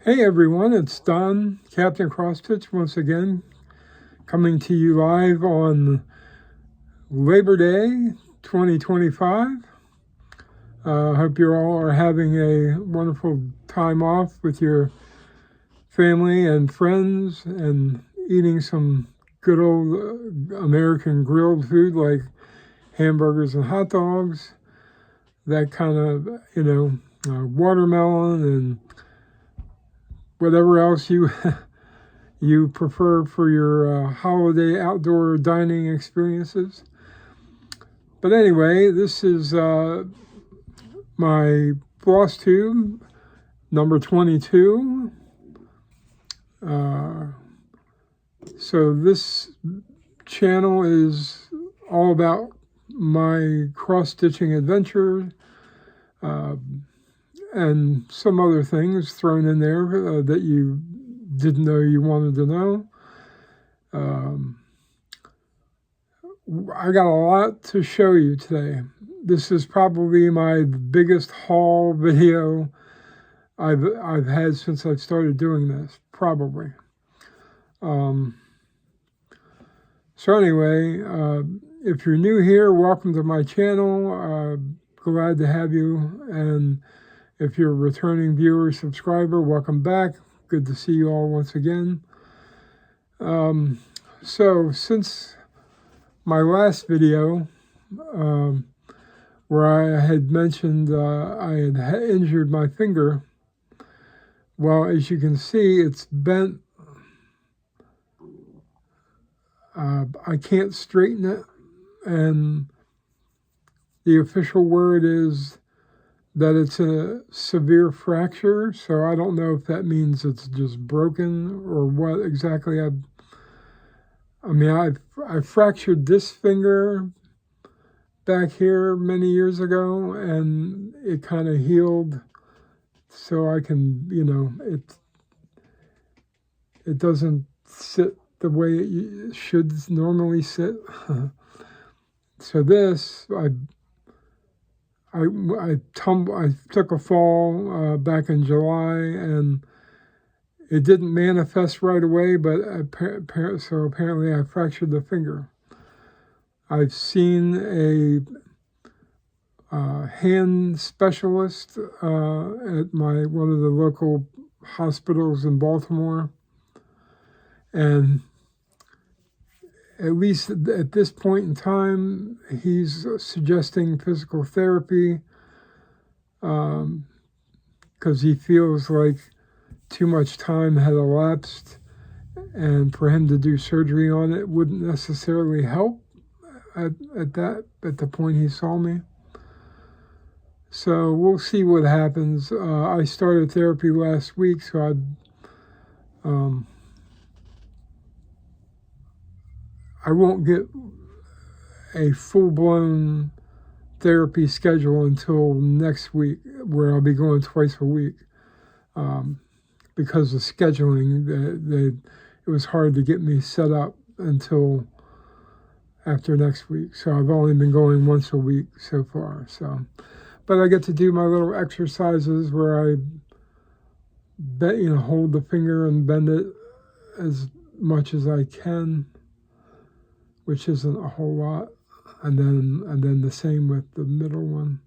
Hey everyone, it's Don, Captain Cross Stitch, once again, coming to you live on Labor Day 2025. I hope you all are having a wonderful time off with your family and friends and eating some good old American grilled food like hamburgers and hot dogs, that kind of, watermelon and whatever else you you prefer for your holiday outdoor dining experiences. But anyway, this is my Floss Tube number 22. So this channel is all about my cross-stitching adventure and some other things thrown in there that you didn't know you wanted to know. I got a lot to show you today. This is probably my biggest haul video I've had since I started doing this, probably. So anyway, if you're new here, welcome to my channel. Glad to have you. And if you're a returning viewer, subscriber, welcome back. Good to see you all once again. So since my last video, where I had mentioned I had injured my finger, well, as you can see, it's bent. I can't straighten it, and the official word is that it's a severe fracture, so I don't know if that means it's just broken or what exactly. I fractured this finger back here many years ago, and it kind of healed, so I can, it doesn't sit the way it should normally sit. So this, I took a fall back in July, and it didn't manifest right away, but so apparently I fractured the finger. I've seen a hand specialist at one of the local hospitals in Baltimore, and at least at this point in time, he's suggesting physical therapy because he feels like too much time had elapsed, and for him to do surgery on it wouldn't necessarily help at the point he saw me. So we'll see what happens. I started therapy last week, so I won't get a full-blown therapy schedule until next week, where I'll be going twice a week. Because of scheduling, it was hard to get me set up until after next week. So I've only been going once a week so far. But I get to do my little exercises where I hold the finger and bend it as much as I can, which isn't a whole lot, and then the same with the middle one.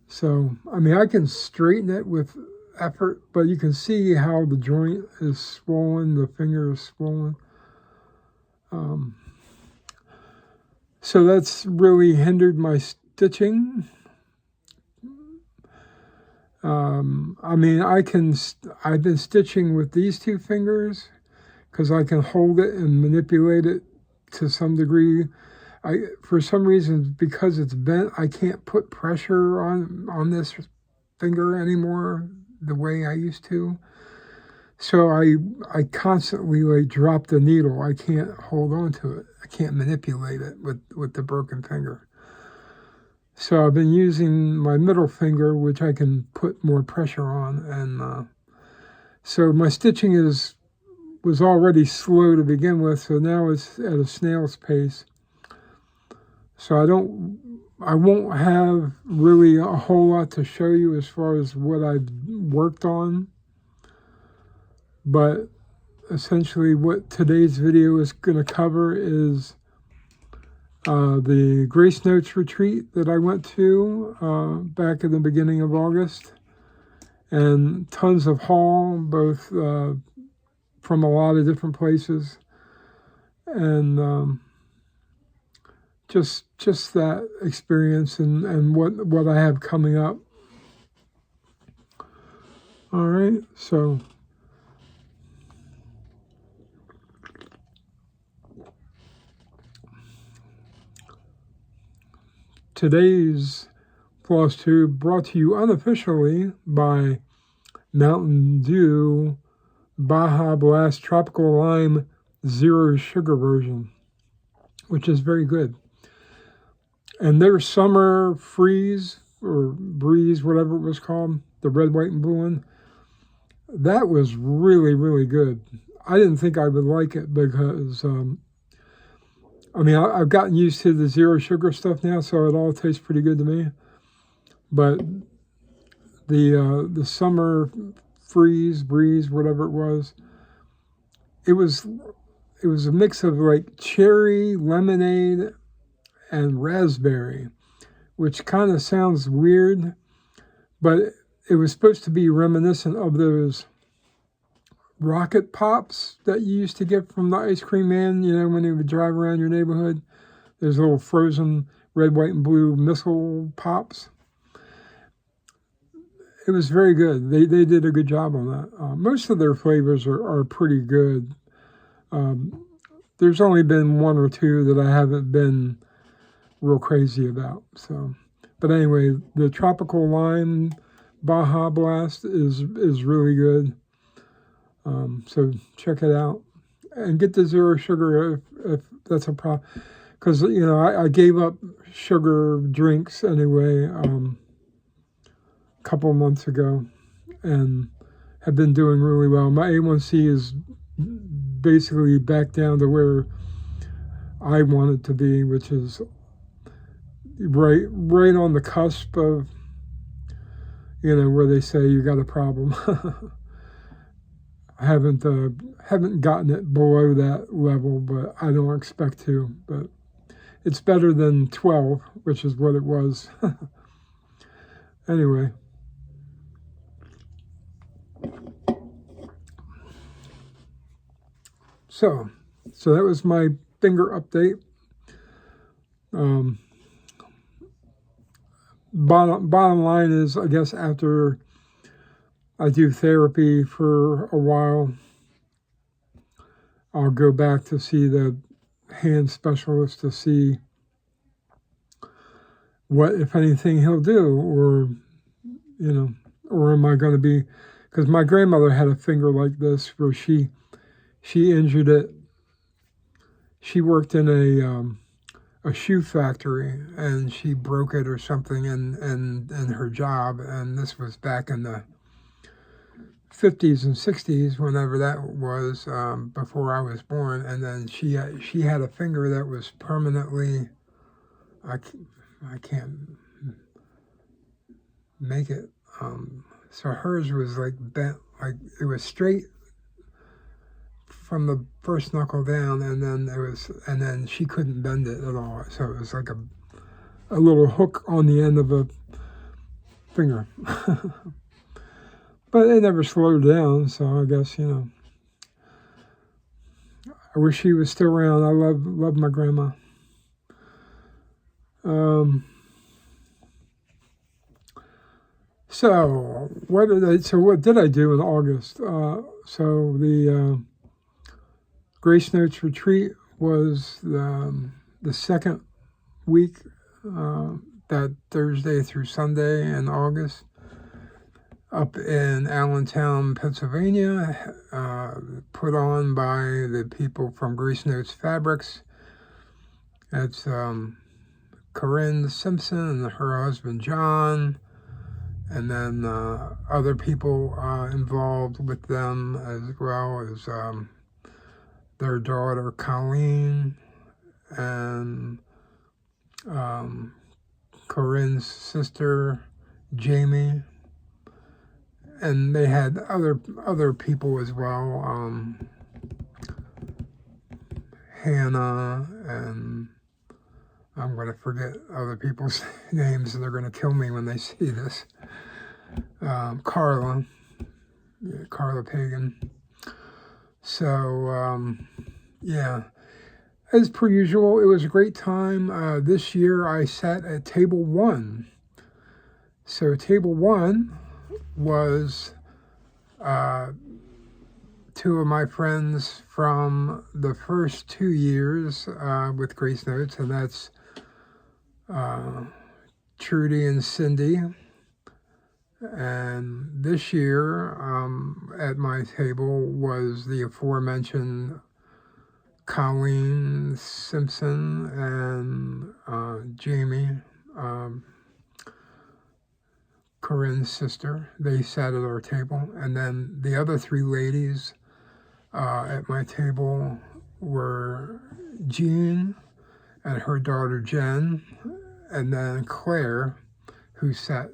So, I can straighten it with effort, but you can see how the joint is swollen, the finger is swollen. So that's really hindered my stitching. I've been stitching with these two fingers because I can hold it and manipulate it to some degree. For some reason, because it's bent, I can't put pressure on this finger anymore the way I used to. So I constantly drop the needle. I can't hold on to it. I can't manipulate it with the broken finger. So I've been using my middle finger, which I can put more pressure on, and so my stitching was already slow to begin with, so now it's at a snail's pace. So I won't have really a whole lot to show you as far as what I've worked on, but essentially what today's video is going to cover is the Grace Notes retreat that I went to back in the beginning of August, and tons of haul, both from a lot of different places, and just that experience and what I have coming up. All right, so today's Floss Tube brought to you unofficially by Mountain Dew Baja Blast Tropical Lime Zero Sugar version, which is very good. And their summer freeze or breeze, whatever it was called, the red, white, and blue one, that was really, really good. I didn't think I would like it because, I mean, I've gotten used to the zero sugar stuff now, so it all tastes pretty good to me. But the summer freeze, breeze, whatever it was a mix of like cherry, lemonade, and raspberry, which kind of sounds weird, but it was supposed to be reminiscent of those rocket pops that you used to get from the ice cream man, you know, when you would drive around your neighborhood. There's little frozen red, white, and blue missile pops. It was very good. They did a good job on that. Most of their flavors are pretty good. There's only been one or two that I haven't been real crazy about. So, but anyway, the Tropical Lime Baja Blast is really good. So check it out and get the zero sugar if that's a problem. Because, you know, I gave up sugar drinks anyway a couple of months ago and have been doing really well. My A1C is basically back down to where I want it to be, which is right on the cusp of, you know, where they say you got a problem. I haven't gotten it below that level, but I don't expect to. But it's better than 12, which is what it was. Anyway. So that was my finger update. Bottom line is, I guess after I do therapy for a while, I'll go back to see the hand specialist to see what, if anything, he'll do, or, you know, or am I going to be, because my grandmother had a finger like this where she injured it. She worked in a shoe factory and she broke it or something in her job, and this was back in the 50s and 60s, whenever that was, before I was born. And then she had a finger that was permanently, I can't make it, so hers was like bent, like it was straight from the first knuckle down, and then she couldn't bend it at all. So it was like a little hook on the end of a finger. But it never slowed down, so I guess, you know, I wish she was still around. I love my grandma. So what did I do in August? So the Grace Notes retreat was the second week, that Thursday through Sunday in August, up in Allentown, Pennsylvania, put on by the people from Grace Notes Fabrics. That's Corinne Simpson and her husband John, and then other people involved with them, as well as their daughter Colleen, and Corinne's sister, Jamie, and they had other people as well, Hannah, and I'm going to forget other people's names, and they're going to kill me when they see this. Carla, yeah, Carla Pagan. So, yeah, as per usual, it was a great time. This year I sat at table 1. So table 1 was 2 of my friends from the first 2 years with Grace Notes, and that's Trudy and Cindy. And this year at my table was the aforementioned Colleen Simpson and Jamie, Corinne's sister. They sat at our table. And then the other 3 ladies at my table were Jean and her daughter Jen, and then Claire, who sat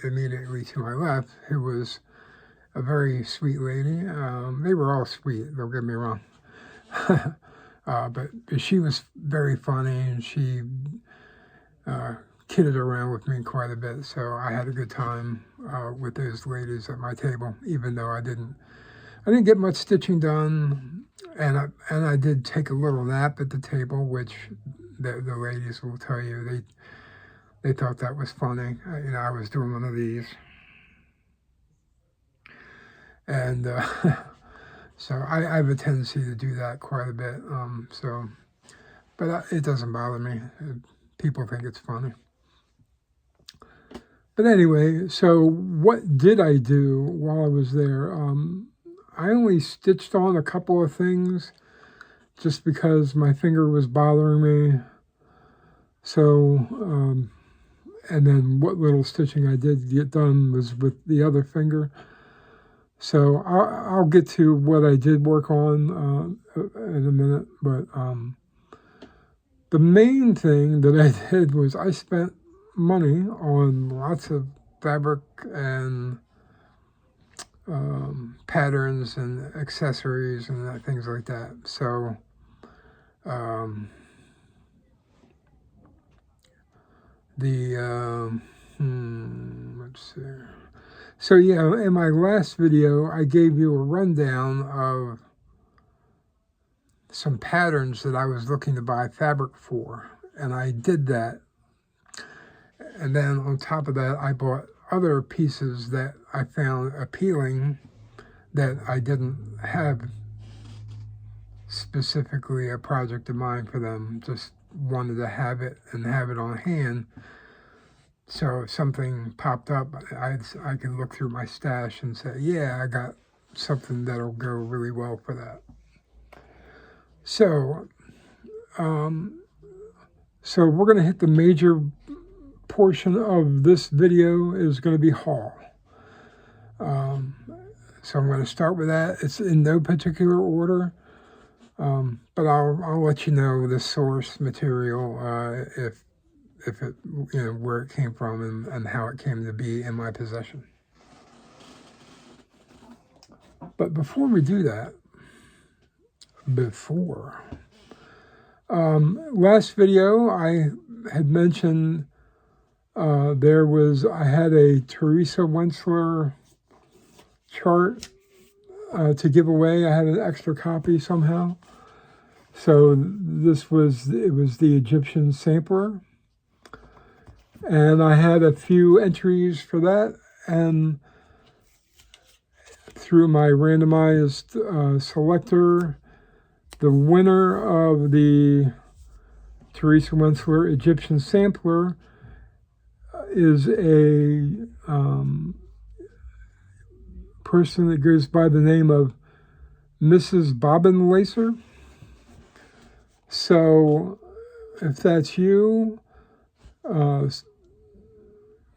immediately to my left, who was a very sweet lady. They were all sweet, don't get me wrong. But she was very funny, and she kidded around with me quite a bit. So I had a good time with those ladies at my table, even though I didn't get much stitching done, and I did take a little nap at the table, which the ladies will tell you they thought that was funny. I was doing one of these. And so I have a tendency to do that quite a bit. But it doesn't bother me. People think it's funny. But anyway, so what did I do while I was there? I only stitched on a couple of things just because my finger was bothering me. So, and then what little stitching I did get done was with the other finger. So I'll get to what I did work on in a minute. But the main thing that I did was I spent money on lots of fabric and patterns and accessories and things like that. So let's see. So yeah, in my last video, I gave you a rundown of some patterns that I was looking to buy fabric for, and I did that. And then on top of that, I bought other pieces that I found appealing that I didn't have specifically a project in mind for them, just wanted to have it and have it on hand. So if something popped up, I could look through my stash and say, yeah, I got something that'll go really well for that. So, so we're going to hit the major portion of this video is going to be haul. So I'm going to start with that. It's in no particular order, but I'll let you know the source material if it, where it came from and how it came to be in my possession. But before we do that, last video I had mentioned I had a Teresa Wentzler chart to give away. I had an extra copy somehow. So it was the Egyptian sampler. And I had a few entries for that, and through my randomized selector, the winner of the Teresa Wentzler Egyptian sampler is a person that goes by the name of Mrs. Bobbin Lacer. So if that's you,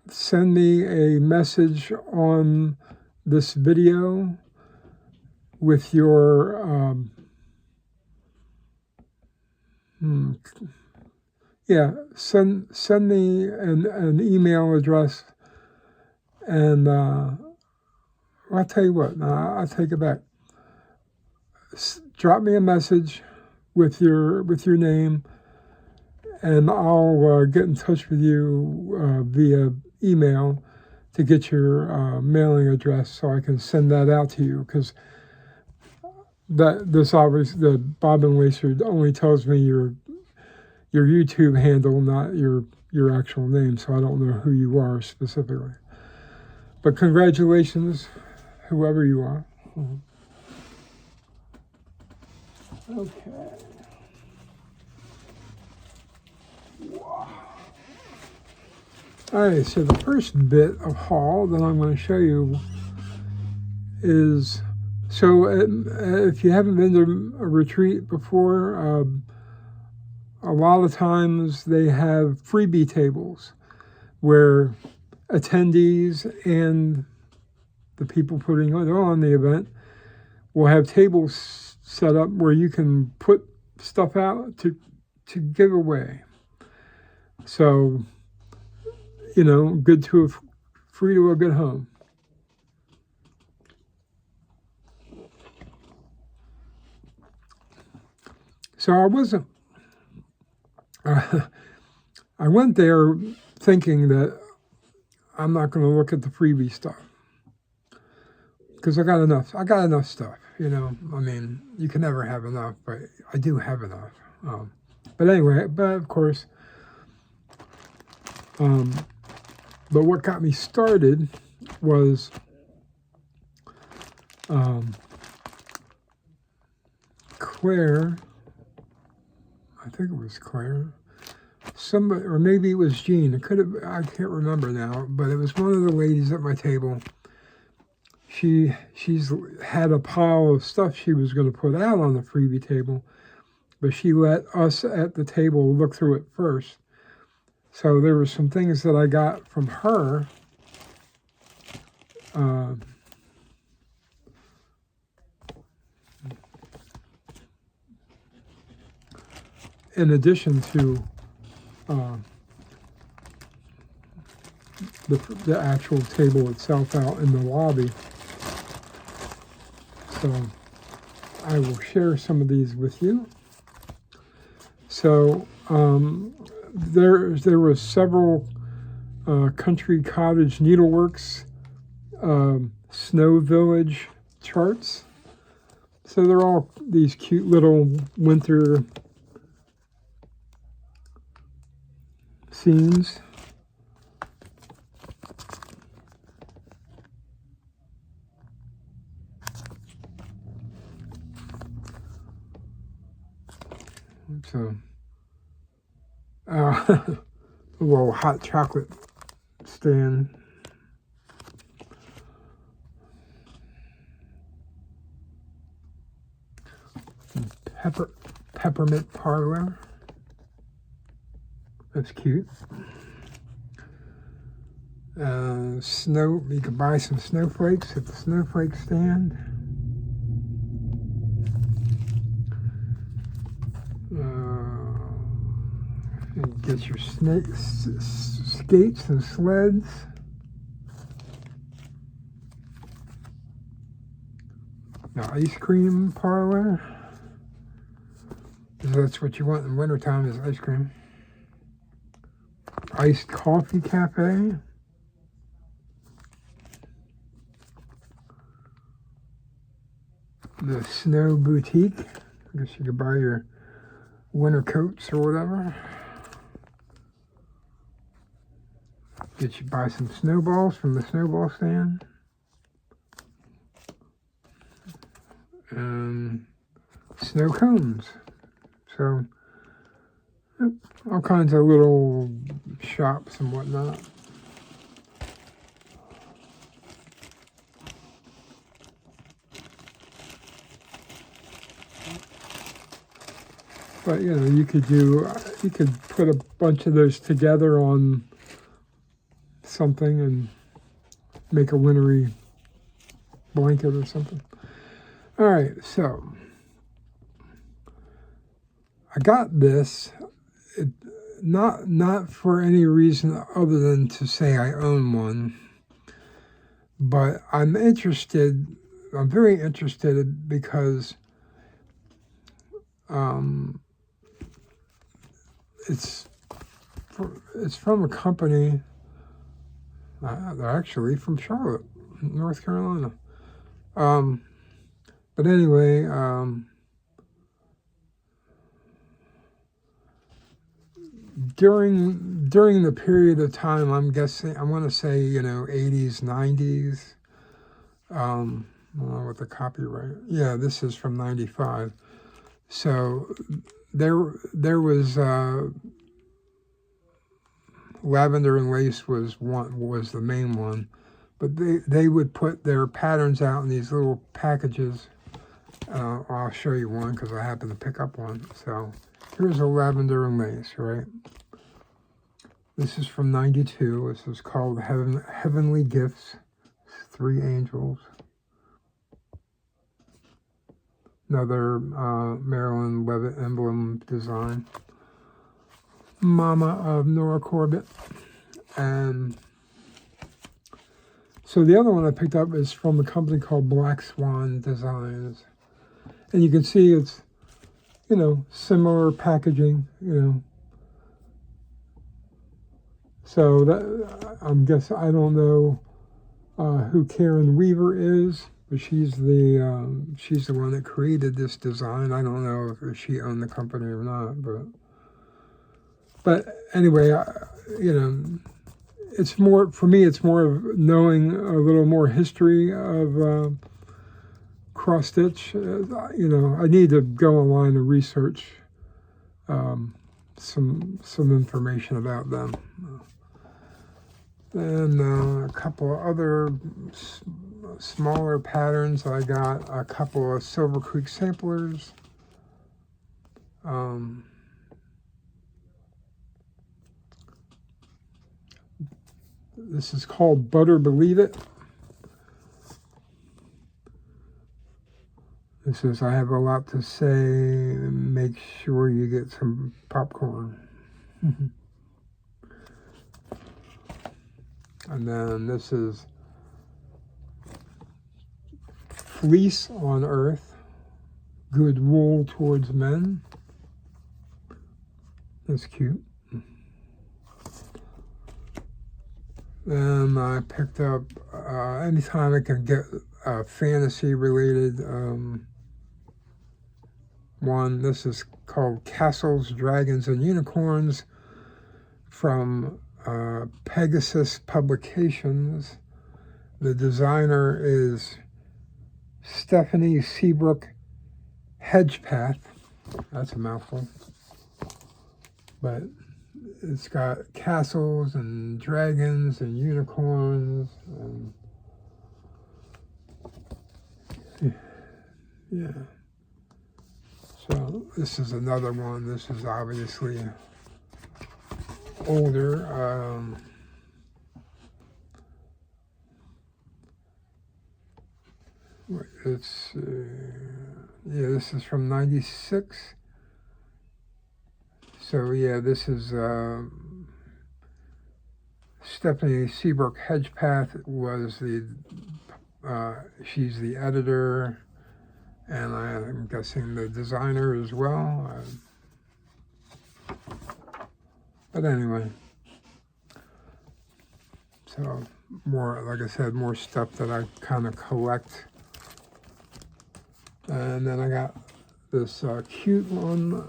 send me a message on this video with your Yeah, send me an email address, and I'll tell you what. I'll take it back. Drop me a message with your name, and I'll get in touch with you via email to get your mailing address so I can send that out to you, because the Bobbin Lacer only tells me your YouTube handle, not your actual name, so I don't know who you are specifically. But congratulations, whoever you are. Okay. Wow. All right, so the first bit of haul that I'm going to show you is, so if you haven't been to a retreat before, a lot of times they have freebie tables where attendees and the people putting on the event will have tables set up where you can put stuff out to give away. So, good to free to a good home. So I went there thinking that I'm not going to look at the freebie stuff, because I got enough stuff. I mean, you can never have enough, but I do have enough. But anyway, of course, but what got me started was Claire. I think it was Claire. Somebody, or maybe it was Jean. It could have. I can't remember now. But it was one of the ladies at my table. She's had a pile of stuff she was going to put out on the freebie table, but she let us at the table look through it first. So there were some things that I got from her. In addition to the actual table itself out in the lobby. So I will share some of these with you. So there was several Country Cottage Needleworks Snow Village charts. So they're all these cute little winter scenes. So, a little hot chocolate stand. Peppermint parlor. That's cute. You can buy some snowflakes at the snowflake stand. Get your skates and sleds. The ice cream parlor. That's what you want in wintertime, is ice cream. Iced coffee cafe. The snow boutique. I guess you could buy your winter coats or whatever. Buy some snowballs from the snowball stand. And snow cones. So, all kinds of little shops and whatnot. But you could put a bunch of those together on something and make a wintry blanket or something. All right, so I got this. not for any reason other than to say I own one, but I'm interested. I'm very interested because it's from a company, they're actually from Charlotte, North Carolina. But anyway, during the period of time, I'm guessing, I want to say, 80s, 90s, with the copyright. Yeah, this is from 95. So there was lavender and lace was the main one, but they would put their patterns out in these little packages. I'll show you one because I happen to pick up one. So here's a lavender and lace, right? This is from 92. This is called Heavenly Gifts. 3 angels. Another Marilyn Levitt emblem design. Mama of Nora Corbett. And so the other one I picked up is from a company called Black Swan Designs. And you can see it's, similar packaging, So that, I'm guessing, I don't know who Karen Weaver is, but she's the one that created this design. I don't know if she owned the company or not, but anyway, it's more, for me, it's more of knowing a little more history of cross stitch. I need to go online and research some information about them. Then a couple of other smaller patterns. I got a couple of Silver Creek samplers. This is called Butter Believe It. This is, I have a lot to say, make sure you get some popcorn. And then this is Fleece on Earth, Good Wool Towards Men. That's cute. Then I picked up, anytime I can get a fantasy related one. This is called Castles, Dragons, and Unicorns from Pegasus Publications. The designer is Stephanie Seabrook Hedgepath. That's a mouthful. But it's got castles and dragons and unicorns. And yeah. So this is another one. This is obviously older. It's this is from 96. So yeah, this is Stephanie Seabrook Hedgepath was she's the editor, and I'm guessing the designer as well. But anyway, so more, like I said, more stuff that I kind of collect. And then I got this cute one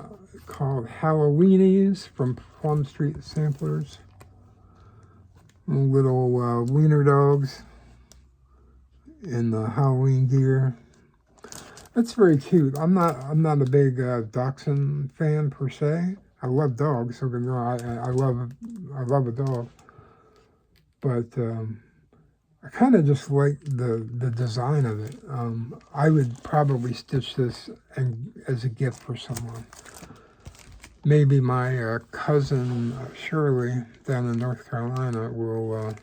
called Halloweenies from Plum Street Samplers. Little wiener dogs in the Halloween gear. That's very cute. I'm not a big dachshund fan per se. I love dogs. Don't get me wrong. I love a dog, but I kind of just like the design of it. I would probably stitch this as a gift for someone. Maybe my cousin Shirley down in North Carolina will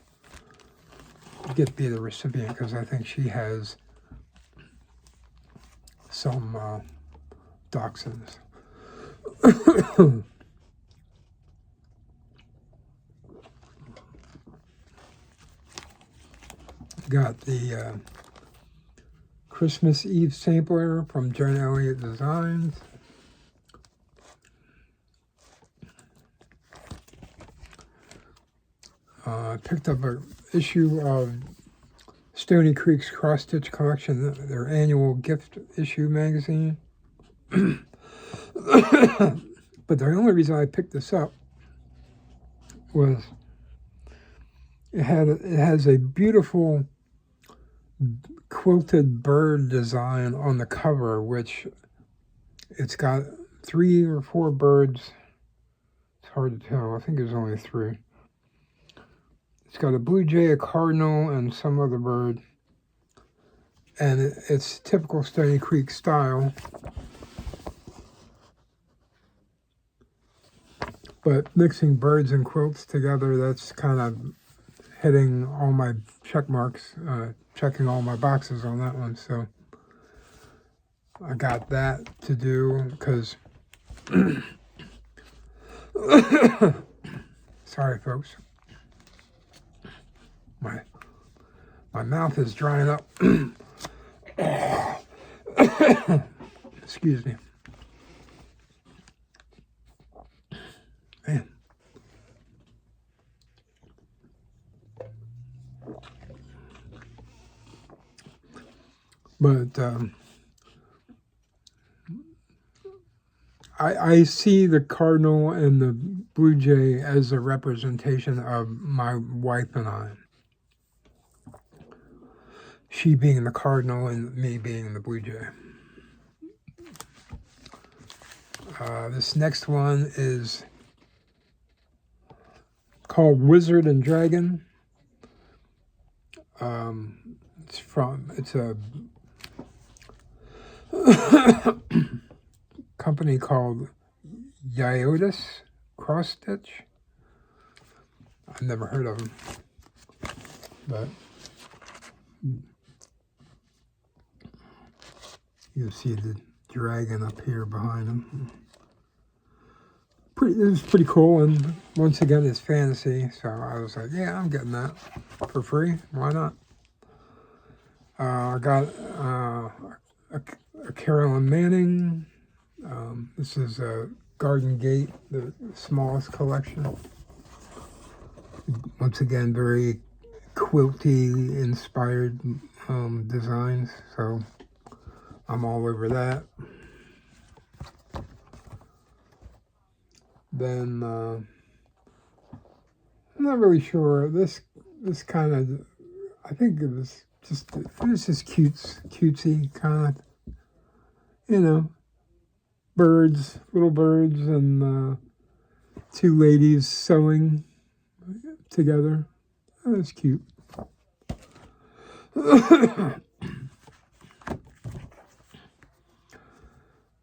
be the recipient, because I think she has some dachshunds. Got the Christmas Eve sampler from Joan Elliott Designs. I picked up an issue of Stony Creek's Cross Stitch Collection, their annual gift issue magazine. But the only reason I picked this up was it has a beautiful quilted bird design on the cover, which it's got 3 or 4 birds. It's hard to tell. I think there's only 3. It's got a blue jay, a cardinal, and some other bird. And it's typical Stony Creek style. But mixing birds and quilts together, that's kind of hitting all my check marks, checking all my boxes on that one. So I got that to do because, sorry folks, my mouth is drying up. Excuse me. Man. But I see the cardinal and the blue jay as a representation of my wife and I. She being the cardinal and me being the blue jay. This next one is called Wizard and Dragon. It's a company called Iotis Cross Stitch. I've never heard of them, but you see the dragon up here behind them. It's pretty cool, and once again, it's fantasy, so I was like, yeah, I'm getting that for free. Why not? I got a Carolyn Manning. This is a Garden Gate, the smallest collection. Once again, very quilty inspired designs, so I'm all over that. Then I'm not really sure. This kind of, I think it was just cutesy kind of, you know, birds, little birds, and 2 ladies sewing together. Oh, that's cute.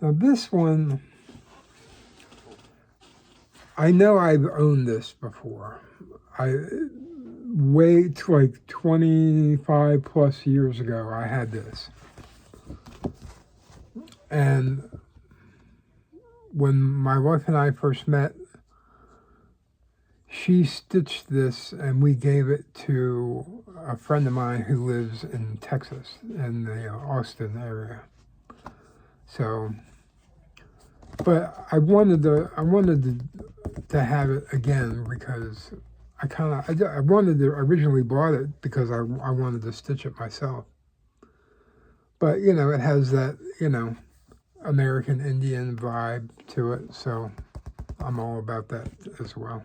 Now this one, I know I've owned this before. Way to like 25 plus years ago, I had this. And when my wife and I first met, she stitched this and we gave it to a friend of mine who lives in Texas, in the Austin area. So, but I wanted to have it again because I wanted to originally bought it because I wanted to stitch it myself. But, you know, it has that, you know, American Indian vibe to it, so I'm all about that as well.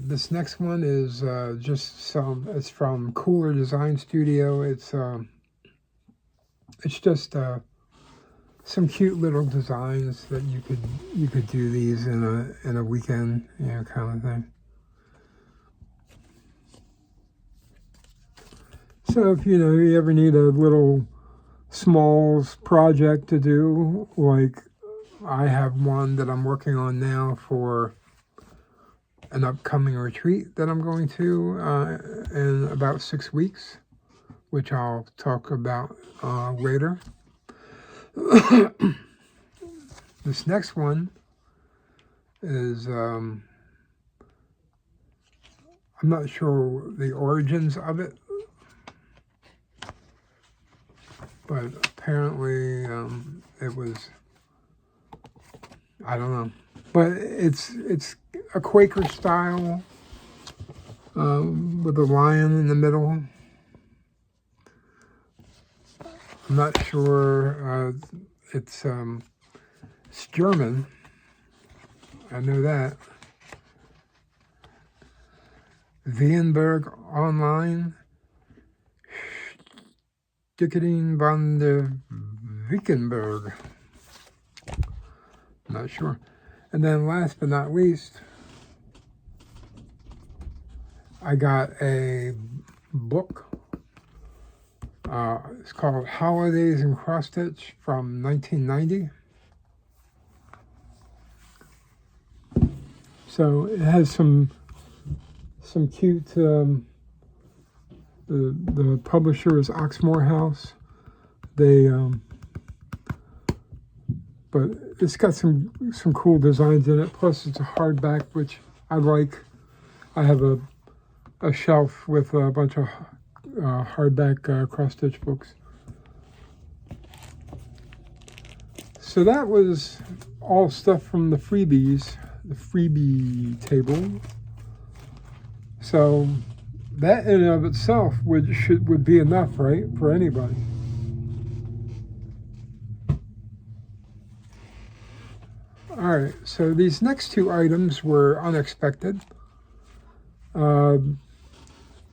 This next one is it's from Cooler Design Studio. It's just some cute little designs that you could do these in a weekend, you know, kind of thing. So if you ever need a little smalls project to do, like I have one that I'm working on now for an upcoming retreat that I'm going to in about 6 weeks, which I'll talk about later. This next one is I'm not sure the origins of it, but apparently it was, I don't know. But it's a Quaker style with a lion in the middle. I'm not sure. It's German. I know that. Vienberg online. Stickering van der Wickenberg. Not sure. And then last but not least, I got a book. It's called Holidays in Cross Stitch from 1990. So it has some cute. The publisher is Oxmoor House. They, but it's got some cool designs in it. Plus, it's a hardback, which I like. I have a shelf with a bunch of hardback cross-stitch books. So that was all stuff from the freebies, the freebie table. So that in and of itself would be enough, right, for anybody. All right, so these next two items were unexpected.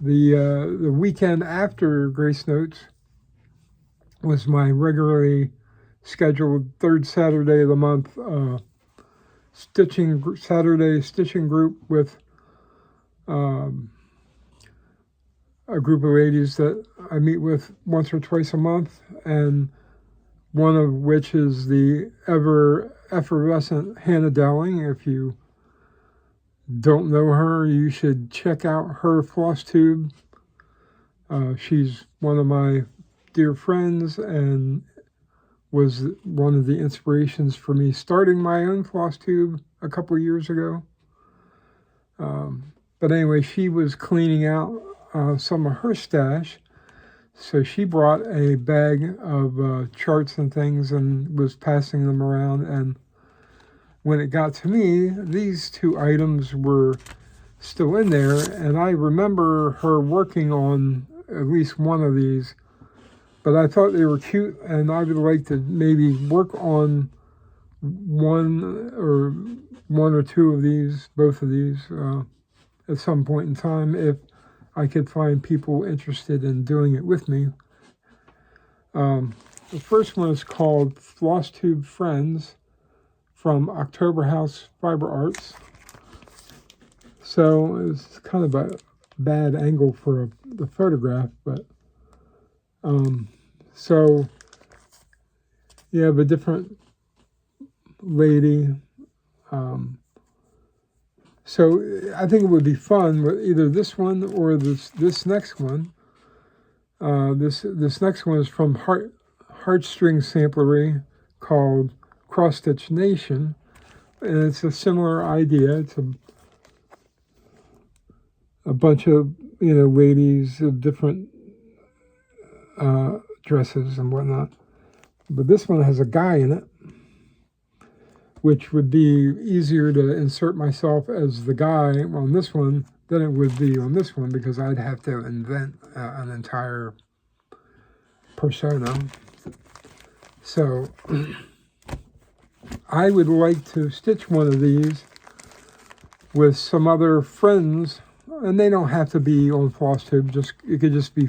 The weekend after Grace Notes was my regularly scheduled third Saturday of the month Saturday stitching group with a group of ladies that I meet with once or twice a month, and one of which is the ever effervescent Hannah Dowling. If you don't know her, you should check out her Floss Tube. She's one of my dear friends and was one of the inspirations for me starting my own Floss Tube a couple of years ago. But anyway, she was cleaning out some of her stash, so she brought a bag of charts and things and was passing them around. And when it got to me, these two items were still in there, and I remember her working on at least one of these, but I thought they were cute, and I would like to maybe work on one or two of these, both of these, at some point in time, if I could find people interested in doing it with me. The first one is called Floss Tube Friends from October House Fiber Arts. So it's kind of a bad angle for the photograph, but so you have a different lady. So I think it would be fun with either this one or this next one. This next one is from Heartstring Samplery called Cross Stitch Nation, and it's a similar idea. It's a bunch of ladies of different dresses and whatnot, but this one has a guy in it, which would be easier to insert myself as the guy on this one than it would be on this one, because I'd have to invent an entire persona. So I would like to stitch one of these with some other friends, and they don't have to be on Floss Tube, it could just be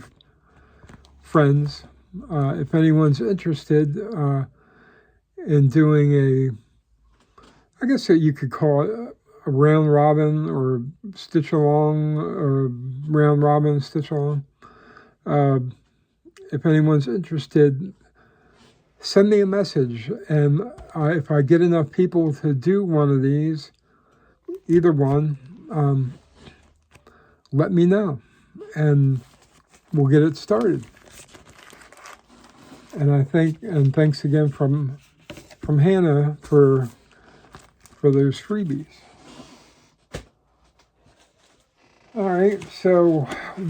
friends. If anyone's interested in doing I guess you could call it a round robin or stitch along, or round robin stitch along. If anyone's interested, send me a message, and if I get enough people to do one of these, either one, let me know, and we'll get it started. And thanks again from Hannah for those freebies. All right, so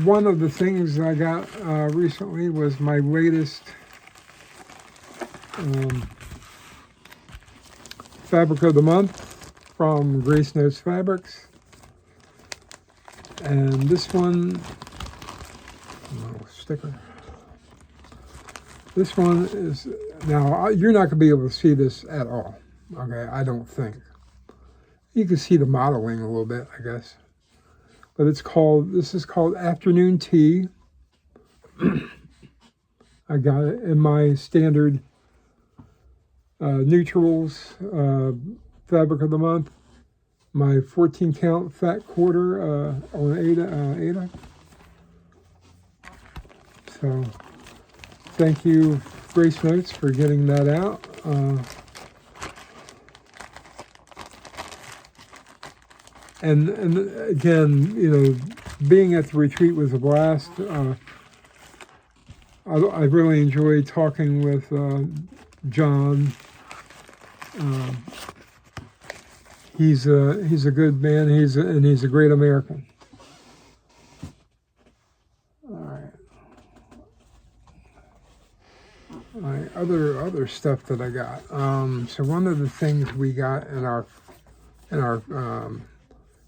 one of the things I got recently was my latest um, fabric of the month from Grace Notes Fabrics. And this one, oh, sticker. This one is, now you're not going to be able to see this at all, okay, I don't think. You can see the modeling a little bit, I guess. But this is called Afternoon Tea. I got it in my standard neutrals fabric of the month. My 14 count fat quarter on Ada. So thank you, Grace Notes, for getting that out. And again, you know, being at the retreat was a blast. I really enjoyed talking with John. He's a good man. He's a great American. All right. All right. Other stuff that I got. So one of the things we got in our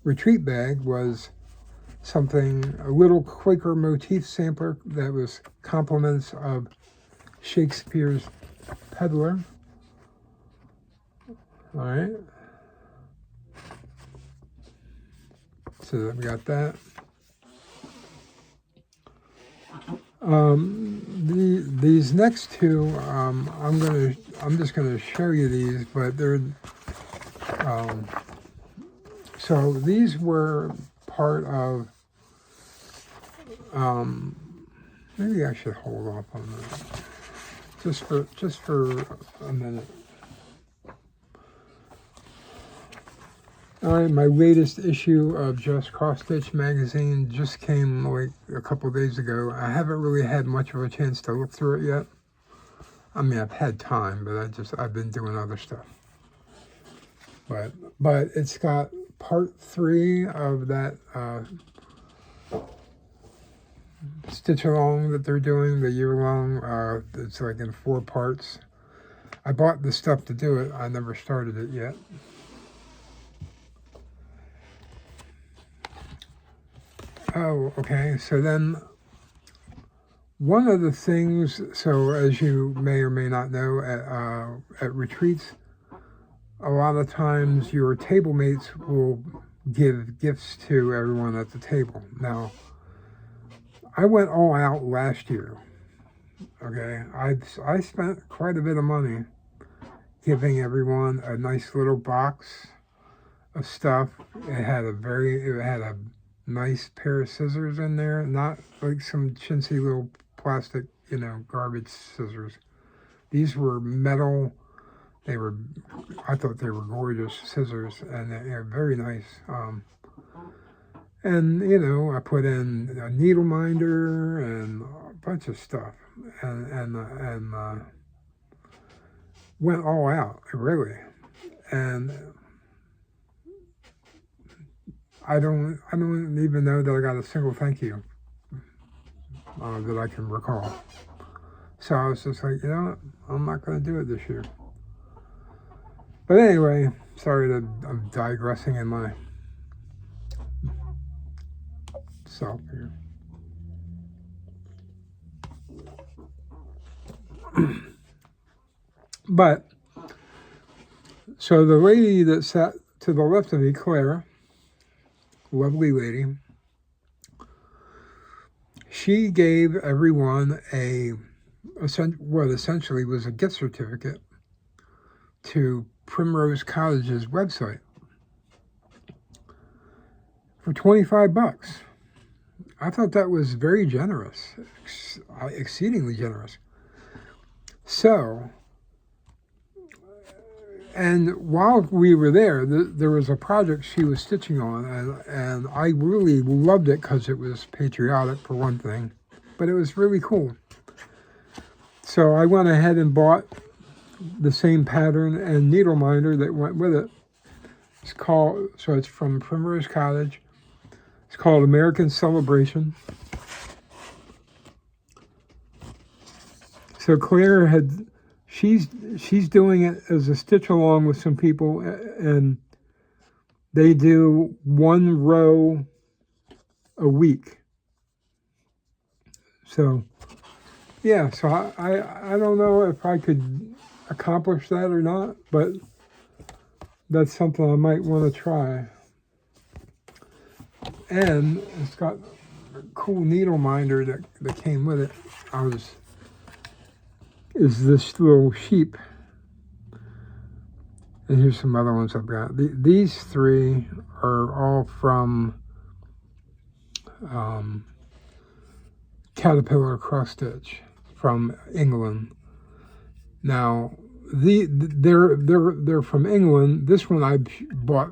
retreat bag was a little Quaker motif sampler that was compliments of Shakespeare's Peddler. All right. So we got that. These next two, I'm just gonna show you these, but they're so these were part of. Maybe I should hold off on that just for a minute. All right, my latest issue of Just Cross Stitch magazine just came like a couple days ago. I haven't really had much of a chance to look through it yet. I mean, I've had time, but I've been doing other stuff. But it's got part 3 of that stitch along that they're doing, the year-long. It's like in 4 parts. I bought the stuff to do it. I never started it yet. Oh, okay. So then one of the things, so as you may or may not know, at retreats, a lot of times your table mates will give gifts to everyone at the table. Now, I went all out last year. Okay, I spent quite a bit of money giving everyone a nice little box of stuff. It had a nice pair of scissors in there, not like some chintzy little plastic, garbage scissors. These were metal. I thought they were gorgeous scissors, and they're very nice. And I put in a needle minder and a bunch of stuff, and went all out, really. And I don't even know that I got a single thank you that I can recall. So I was just like, I'm not going to do it this year. But anyway, sorry that I'm digressing in my self here. But, so the lady that sat to the left of me, Claire, lovely lady, she gave everyone what essentially was a gift certificate to Primrose Cottage's website for $25. I thought that was very generous, exceedingly generous. So, and while we were there, there was a project she was stitching on, and I really loved it because it was patriotic, for one thing, but it was really cool. So I went ahead and bought the same pattern and needle minder that went with it. It's from Primrose Cottage. It's called American Celebration. So Claire she's doing it as a stitch along with some people, and they do 1 row a week. So yeah, so I don't know if I could accomplish that or not, but that's something I might want to try. And it's got a cool needle minder that came with it. Is this little sheep. And here's some other ones I've got. These 3 are all from Caterpillar Cross Stitch from England. Now, they're from England. This one I bought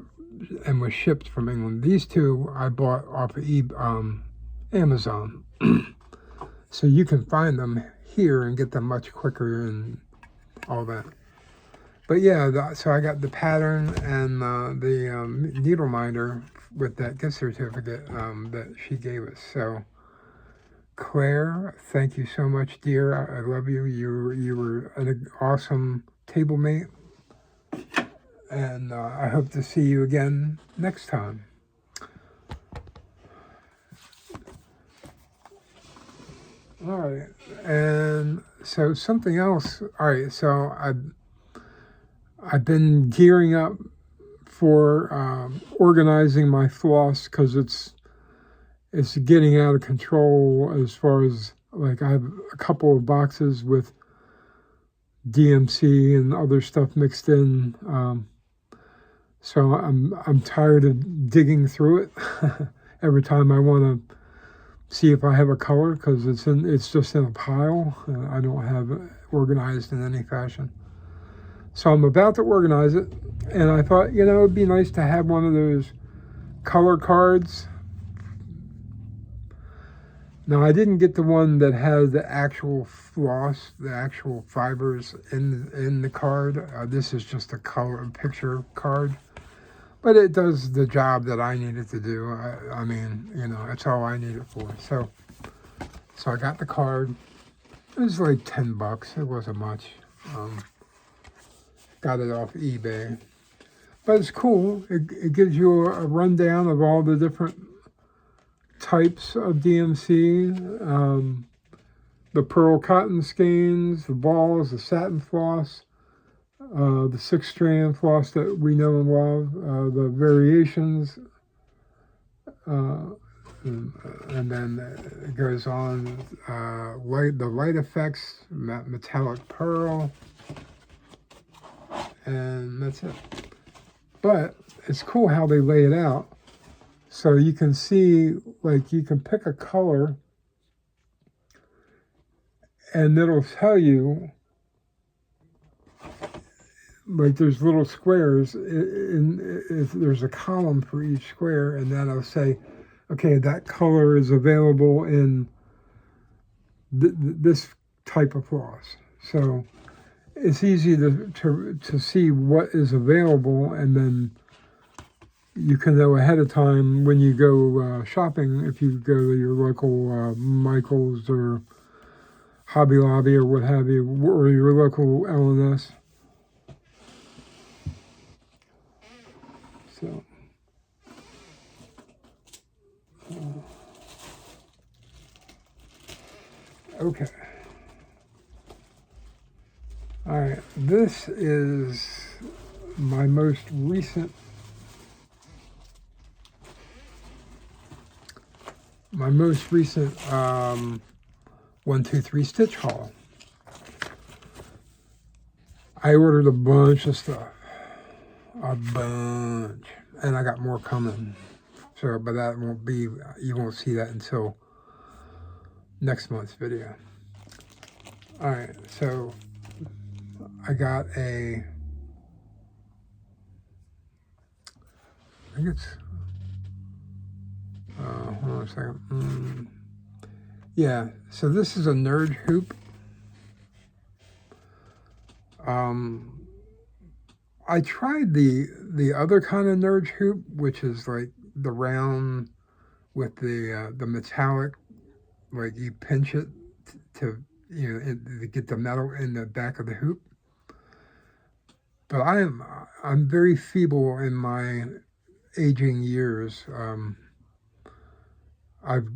and was shipped from England. These 2 I bought off of Amazon. So you can find them here and get them much quicker and all that. But yeah, so I got the pattern and the needle minder with that gift certificate that she gave us. So Claire, thank you so much, dear. I love you. You were an awesome table mate. And I hope to see you again next time. All right, and so something else. All right, so I've been gearing up for organizing my floss because it's getting out of control as far as, like, I have a couple of boxes with DMC and other stuff mixed in. So I'm tired of digging through it every time I want to see if I have a color, because it's just in a pile. I don't have it organized in any fashion. So I'm about to organize it, and I thought, it'd be nice to have one of those color cards. Now, I didn't get the one that has the actual floss, the actual fibers in the card. This is just a color picture card. But it does the job that I needed to do. I mean, that's all I need it for. So I got the card. It was like $10. It wasn't much. Got it off eBay. But it's cool. It gives you a rundown of all the different types of DMC. The pearl cotton skeins, the balls, the satin floss, the 6-strand floss that we know and love, the variations, and then it goes on, the light effects, metallic pearl, and that's it. But it's cool how they lay it out. So you can see, like, you can pick a color, and it'll tell you, like, there's little squares, there's a column for each square, and then it'll say, okay, that color is available in this type of floss. So it's easy to see what is available, and then you can know ahead of time when you go shopping, if you go to your local Michael's or Hobby Lobby or what have you, or your local L&S. So, okay. All right, this is my most recent my most recent 1, 2, 3 stitch haul. I ordered a bunch of stuff, a bunch, and I got more coming. So, but that won't be, you won't see that until next month's video. All right, so I got I think it's, hold on a second. Yeah, so this is a nerd hoop. I tried the other kind of nerd hoop, which is like the round with the metallic, like you pinch it to to get the metal in the back of the hoop. But I'm very feeble in my aging years. I've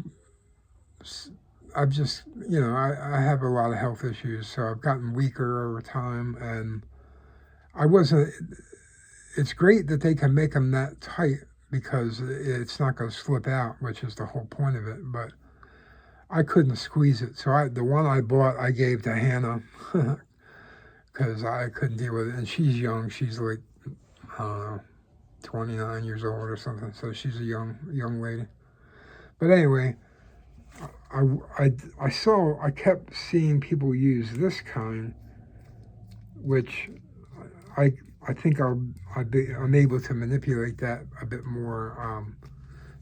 I've just I have a lot of health issues, so I've gotten weaker over time, and I wasn't. It's great that they can make them that tight because it's not going to slip out, which is the whole point of it. But I couldn't squeeze it, so the one I bought I gave to Hannah because I couldn't deal with it, and she's young. She's like I don't know, 29 years old or something, so she's a young lady. But anyway, I kept seeing people use this kind, which I think I'm able to manipulate that a bit more.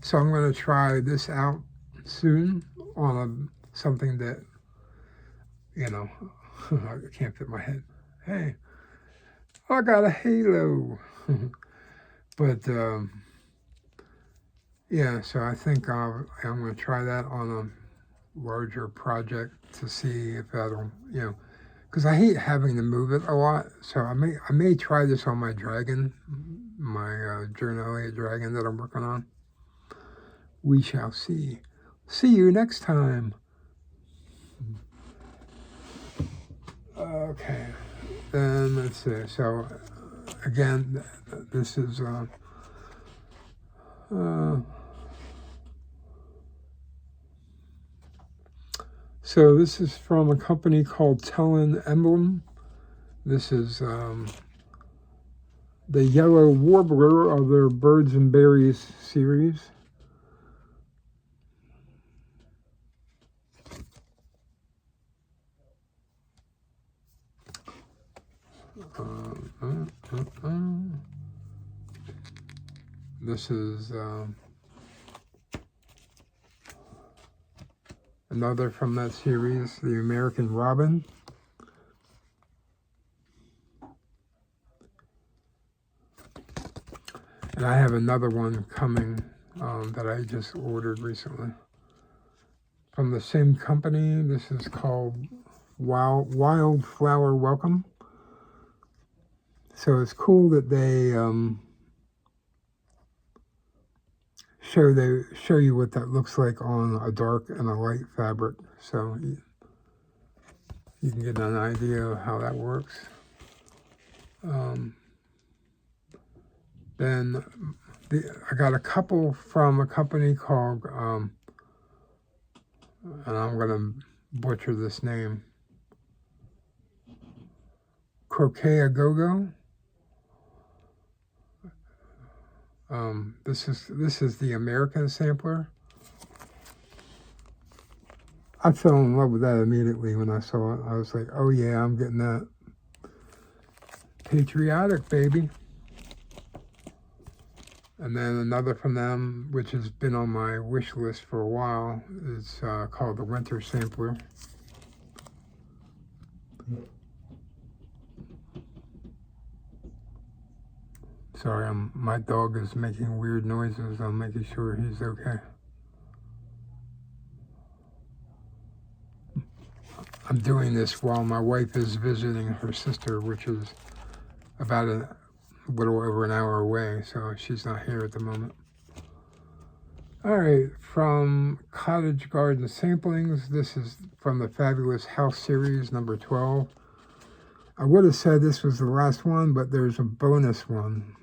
So I'm going to try this out soon on something that I can't fit my head. Hey, I got a halo. But yeah, so I think I'm going to try that on a larger project to see if that'll, because I hate having to move it a lot. So I may try this on my dragon, my Journalia dragon that I'm working on. We shall see. See you next time. Okay, then let's see. So again, this is so this is from a company called Tellin Emblem. This is the Yellow Warbler of their Birds and Berries series. This is another from that series, the American Robin. And I have another one coming that I just ordered recently. From the same company, this is called Wildflower Welcome. So it's cool that they show you what that looks like on a dark and a light fabric, so you can get an idea of how that works. Then I got a couple from a company called, and I'm going to butcher this name, Croquet a Go-Go. This is the American sampler. I fell in love with that immediately when I saw it. I was like, oh yeah, I'm getting that. Patriotic, baby. And then another from them, which has been on my wish list for a while, is called the Winter Sampler. Sorry, my dog is making weird noises. I'm making sure he's okay. I'm doing this while my wife is visiting her sister, which is about a little over an hour away, so she's not here at the moment. All right, from Cottage Garden Samplings, this is from the Fabulous House series, number 12. I would have said this was the last one, but there's a bonus one,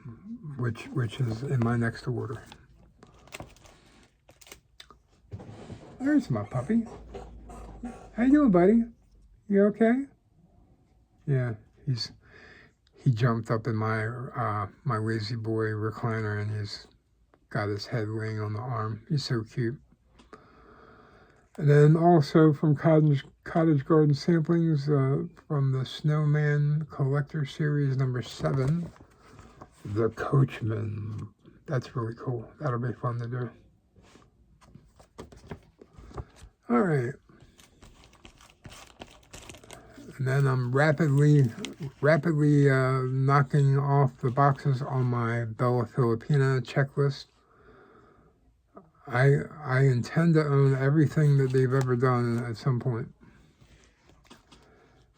which is in my next order. There's my puppy. How you doing, buddy? You okay? Yeah, he jumped up in my my Lazy Boy recliner, and he's got his head laying on the arm. He's so cute. And then also from Cottage Garden Samplings, from the Snowman Collector Series number 7, the Coachman. That's really cool. That'll be fun to do. All right. And then I'm rapidly knocking off the boxes on my Bella Filipina checklist. I intend to own everything that they've ever done at some point.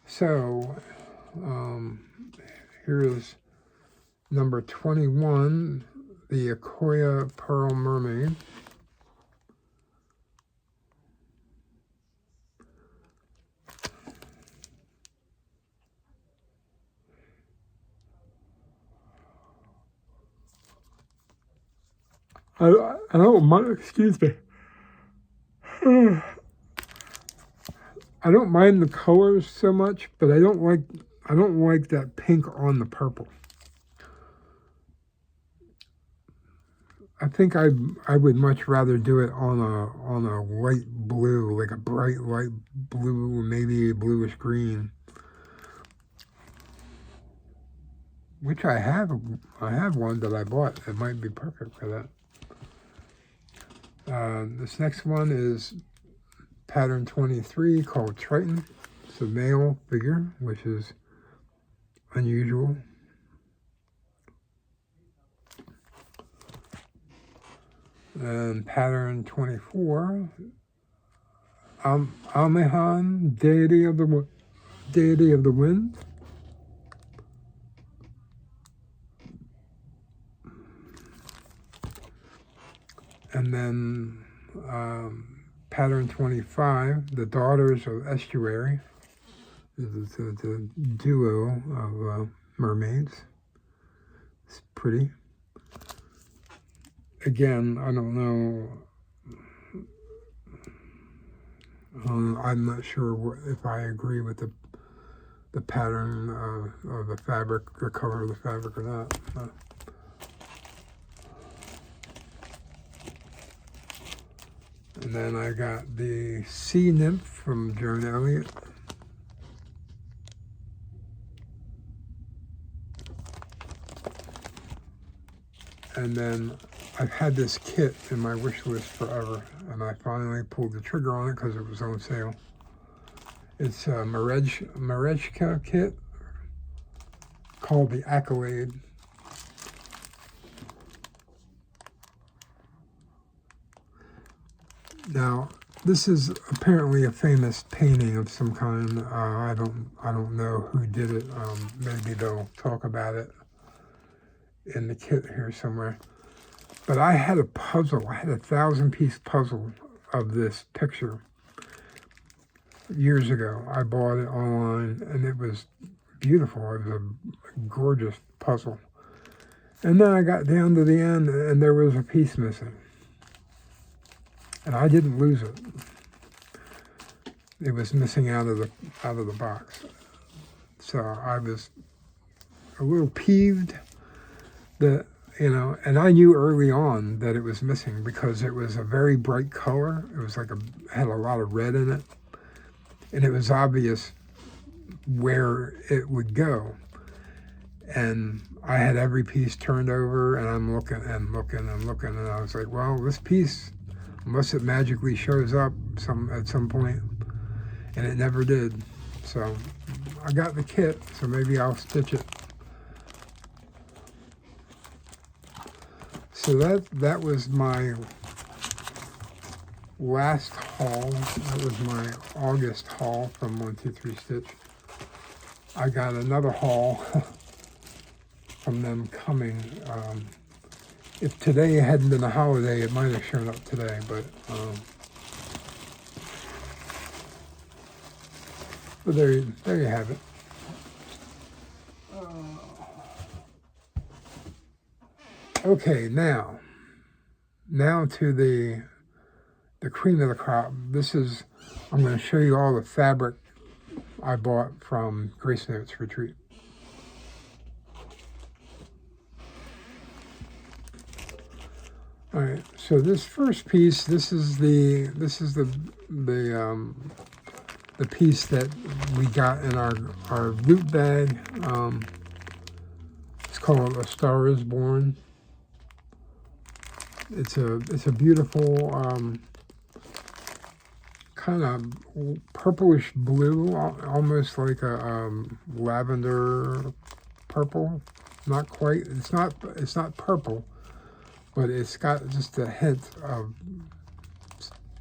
So here's number 21, the Akoya Pearl Mermaid. I don't mind, excuse me. I don't mind the colors so much, but I don't like that pink on the purple. I think I would much rather do it on a light blue, like a bright light blue, maybe a bluish green. Which I have one that I bought. It might be perfect for that. This next one is pattern 23 called Triton. It's a male figure, which is unusual. And pattern 24, Amihan, deity of the wind. And then pattern 25, the daughters of estuary. It's a duo of mermaids. It's pretty. Again, I don't know. I'm not sure if I agree with the pattern of the fabric, the color of the fabric or not. And then I got the Sea Nymph from Joan Elliott. And then I've had this kit in my wish list forever, and I finally pulled the trigger on it because it was on sale. It's a Marechka kit called the Accolade. Now, this is apparently a famous painting of some kind. I don't know who did it. Maybe they'll talk about it in the kit here somewhere. But I had a puzzle. I had a 1,000-piece puzzle of this picture years ago. I bought it online, and it was beautiful. It was a gorgeous puzzle. And then I got down to the end, and there was a piece missing. And I didn't lose it. It was missing out of the box. So I was a little peeved that, and I knew early on that it was missing because it was a very bright color. It was had a lot of red in it. And it was obvious where it would go. And I had every piece turned over, and I'm looking and looking and looking, and I was like, well, this piece, unless it magically shows up at some point, and it never did. So I got the kit, so maybe I'll stitch it. So that was my last haul. That was my August haul from 123 Stitch. I got another haul from them coming. If today hadn't been a holiday, it might have shown up today, but there you have it. Okay, now to the cream of the crop. I'm going to show you all the fabric I bought from Grace Notes Retreat. All right, so this first piece, this is the piece that we got in our loot bag. It's called A Star Is Born. It's a beautiful kind of purplish blue, almost like a lavender purple. Not quite. It's not purple, but it's got just a hint of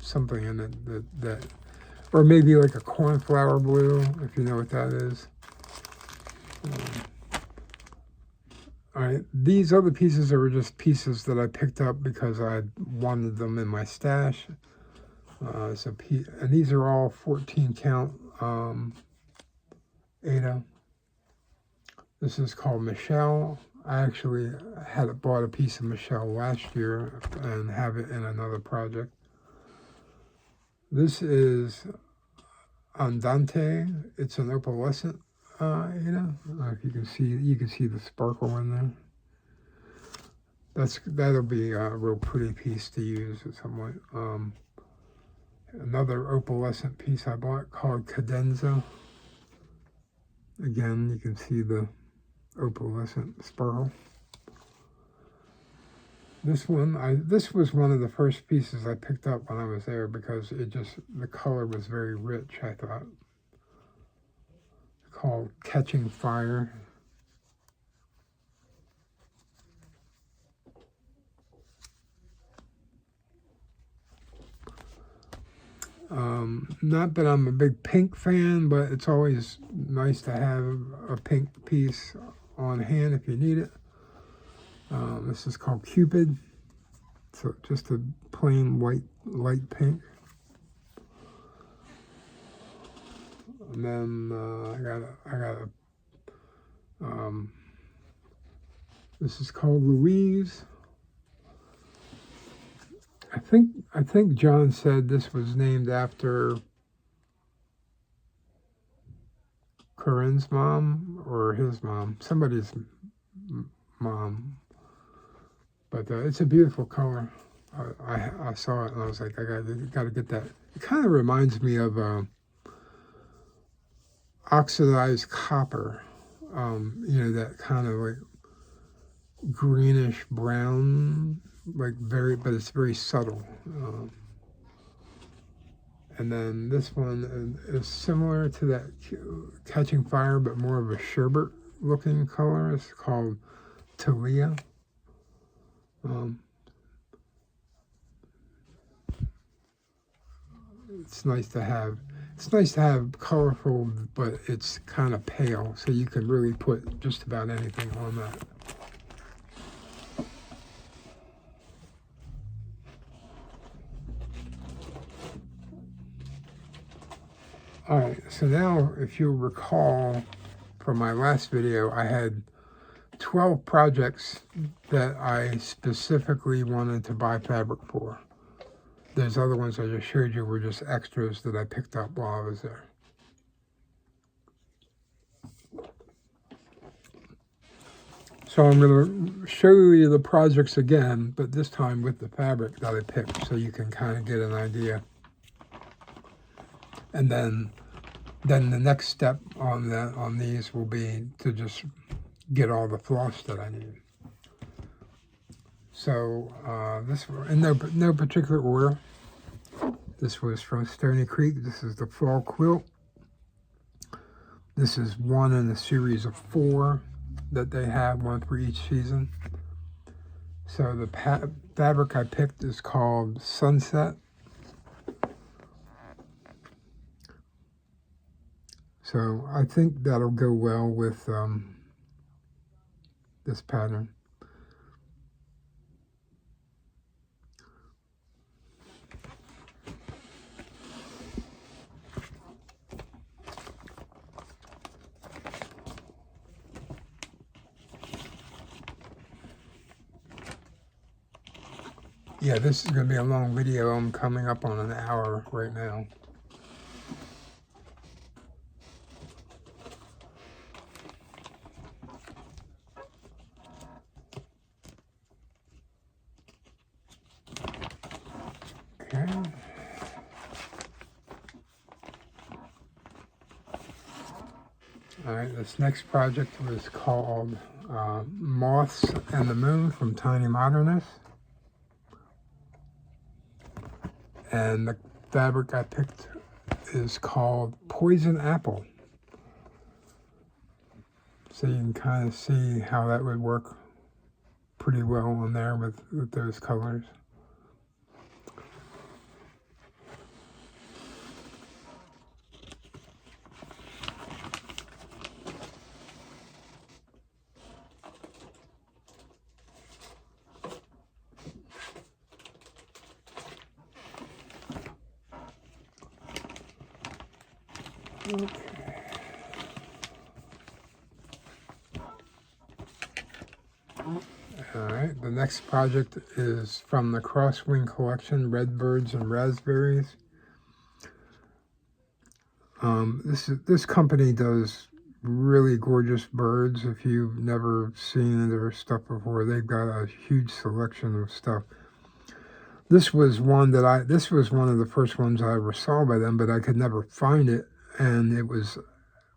something in it that or maybe like a cornflower blue, if you know what that is. All right, these other pieces are just pieces that I picked up because I wanted them in my stash. And these are all 14 count Ada. This is called Michelle. I actually had bought a piece of Michelle last year and have it in another project. This is Andante. It's an opalescent Ada. If you can see the sparkle in there. That'll be a real pretty piece to use at some point. Another opalescent piece I bought called Cadenza. Again, you can see the opalescent sparkle. This was one of the first pieces I picked up when I was there because the color was very rich, I thought. Called Catching Fire. Not that I'm a big pink fan, but it's always nice to have a pink piece on hand if you need it. This is called Cupid. So just a plain white, light pink. And then this is called Louise. I think John said this was named after Corinne's mom or his mom, somebody's mom. But it's a beautiful color. I saw it and I was like, I gotta get that. It kind of reminds me of oxidized copper. That kind of like greenish brown, but it's very subtle. And then this one is similar to that Catching Fire, but more of a sherbet looking color. It's called Talia. It's nice to have colorful, but it's kind of pale, so you can really put just about anything on that. All right, so now if you recall from my last video, I had 12 projects that I specifically wanted to buy fabric for. Those other ones I just showed you were just extras that I picked up while I was there. So I'm going to show you the projects again, but this time with the fabric that I picked so you can kind of get an idea. And then the next step on these will be to just get all the floss that I need. So this, in no particular order, this was from Stony Creek. This is the fall quilt. This is one in a series of 4 that they have, one for each season. So the fabric I picked is called Sunset. So I think that'll go well with this pattern. Yeah, this is going to be a long video. I'm coming up on an hour right now. Okay. All right, this next project was called Moths and the Moon from Tiny Modernist. And the fabric I picked is called Poison Apple. So you can kind of see how that would work pretty well on there with those colors. Okay. Alright, the next project is from the Crosswing collection, Redbirds and Raspberries. This company does really gorgeous birds. If you've never seen their stuff before, they've got a huge selection of stuff. This was one of the first ones I ever saw by them, but I could never find it, and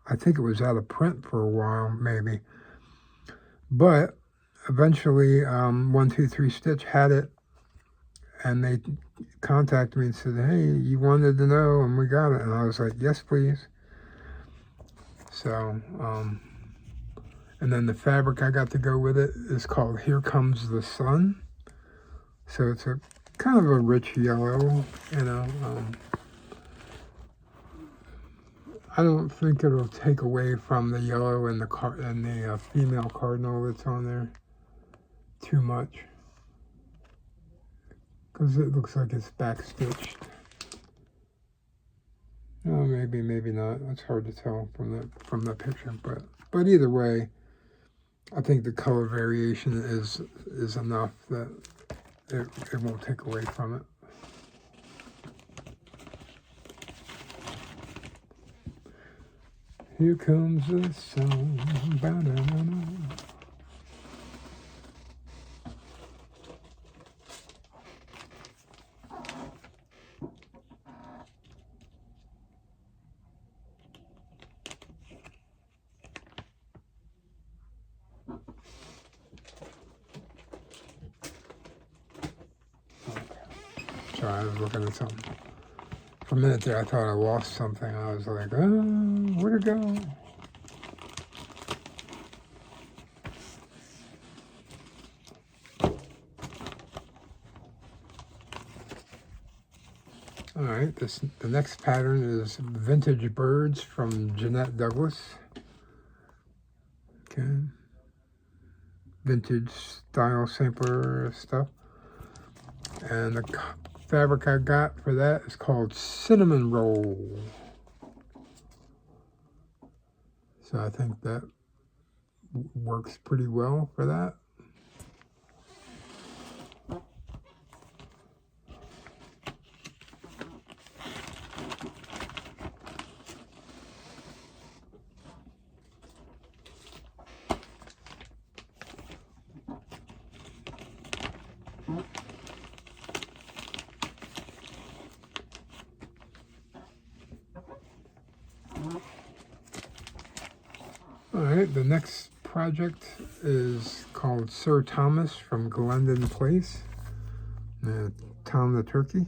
I think it was out of print for a while, maybe. But eventually, 123 Stitch had it, and they contacted me and said, "Hey, you wanted to know, and we got it." And I was like, "Yes, please." So, and then the fabric I got to go with it is called Here Comes the Sun. So it's a kind of a rich yellow, you know. I don't think it'll take away from the yellow and the female cardinal that's on there too much, because it looks like it's backstitched. Oh, maybe not. It's hard to tell from the picture, but either way, I think the color variation is enough that it won't take away from it. Here comes the sun. Ba-da-da-da. Sorry, I was looking at something. For a minute there, I thought I lost something. I was like, oh, where'd it go? All right, the next pattern is Vintage Birds from Jeanette Douglas. Okay. Vintage style sampler stuff. And the fabric I got for that is called Cinnamon Roll. So I think that works pretty well for that. All right, the next project is called Sir Thomas from Glendon Place. Tom the Turkey.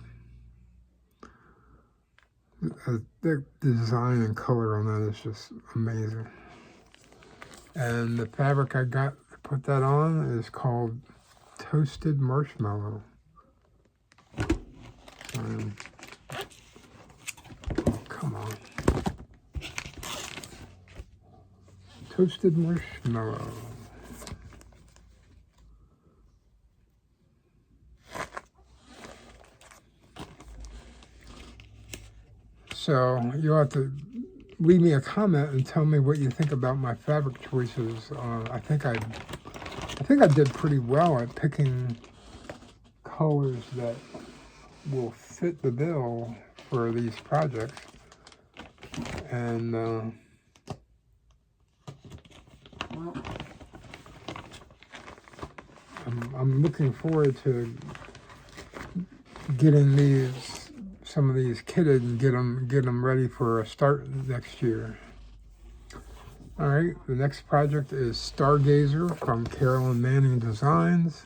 The design and color on that is just amazing. And the fabric I got to put that on is called Toasted Marshmallow. Come on. Toasted Marshmallow. So you'll have to leave me a comment and tell me what you think about my fabric choices. I think I did pretty well at picking colors that will fit the bill for these projects. And I'm looking forward to getting some of these kitted and get them ready for a start next year. All right, the next project is Stargazer from Carolyn Manning Designs.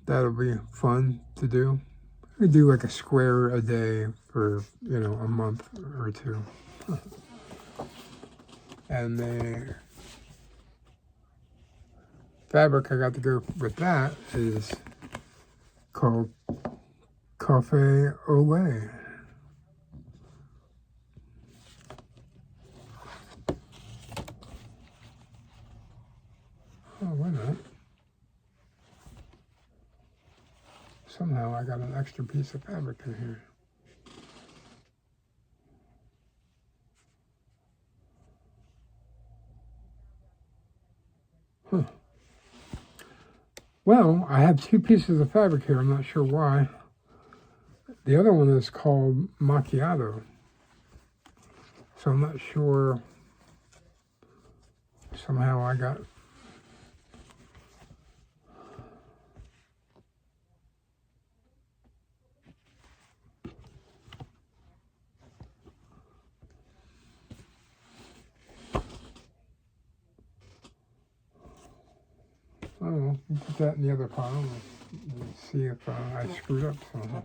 That'll be fun to do. We do like a square a day for, you know, a month or two. And fabric I got to go with that is called Cafe au lait. Oh, wait a minute. Somehow I got an extra piece of fabric in here. Huh. Well, I have two pieces of fabric here. I'm not sure why. The other one is called Macchiato. So I'm not sure. Somehow I got... Oh, we'll put that in the other pile and see if I screwed up somehow.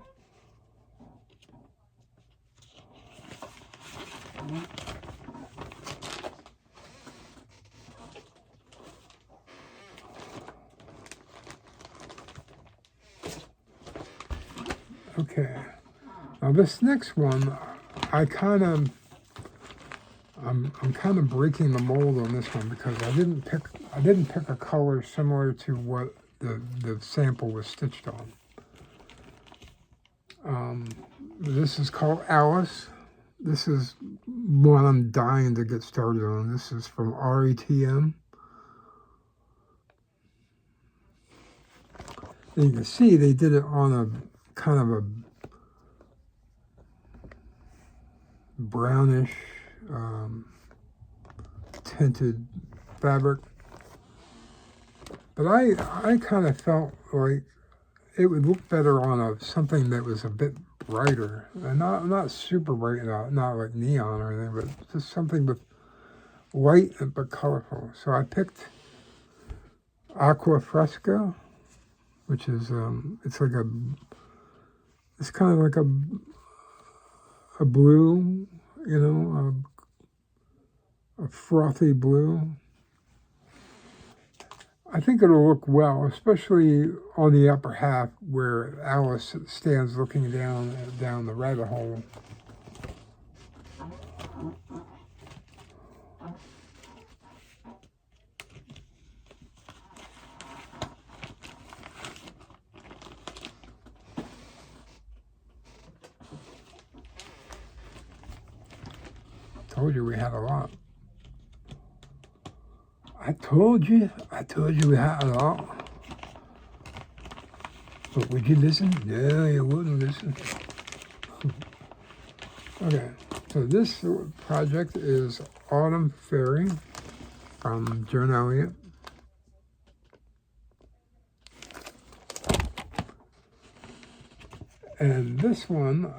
Okay, now this next one, I'm kind of breaking the mold on this one because I didn't pick a color similar to what the sample was stitched on. This is called Alice. This is one I'm dying to get started on. This is from RETM. And you can see they did it on a kind of a brownish tinted fabric. But I kind of felt like it would look better on something that was a bit brighter, and not super bright, not like neon or anything, but just something with light but colorful. So I picked Aqua Fresca, which is it's kind of like a blue, you know, a frothy blue. I think it'll look well, especially on the upper half where Alice stands looking down the rabbit hole. Told you we had a lot. I told you we had a lot. But would you listen? No, you wouldn't listen. Okay, so this project is Autumn Fairy from Joan Elliott. And this one,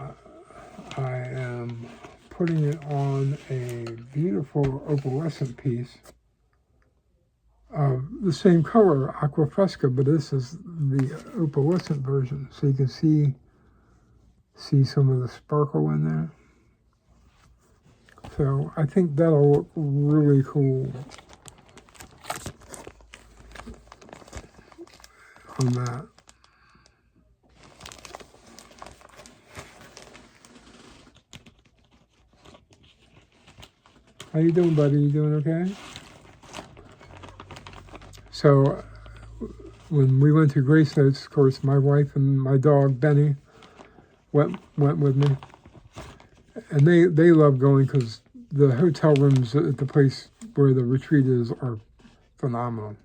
I am putting it on a beautiful opalescent piece of the same color, Aqua Fresca, but this is the opalescent version. So you can see some of the sparkle in there. So I think that'll look really cool on that. How you doing, buddy? You doing okay? So when we went to Grace Notes, of course, my wife and my dog, Benny, went with me. And they love going because the hotel rooms at the place where the retreat is are phenomenal.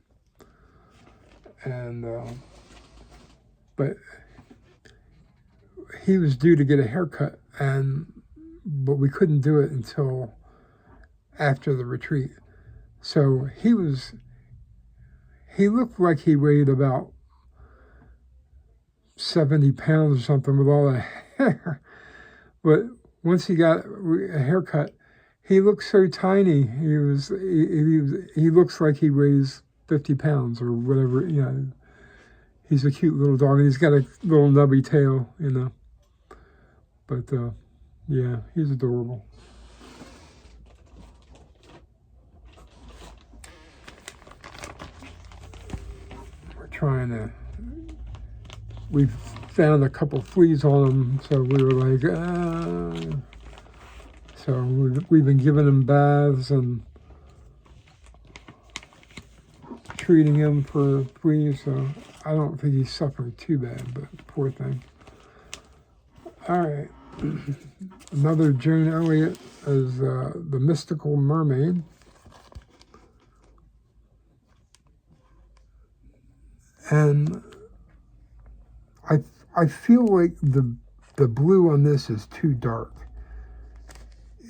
And but he was due to get a haircut, but we couldn't do it until after the retreat. So he looked like he weighed about 70 pounds or something with all that hair. But once he got a haircut, he looked so tiny. He looks like he weighs 50 pounds or whatever, you know. He's a cute little dog, and he's got a little nubby tail, you know. But, yeah, he's adorable. trying to, we found a couple fleas on them, so we were like, so we've been giving him baths and treating him for fleas, so I don't think he's suffering too bad, but poor thing. All right, another Joan Elliott is The Mystical Mermaid. And I feel like the blue on this is too dark.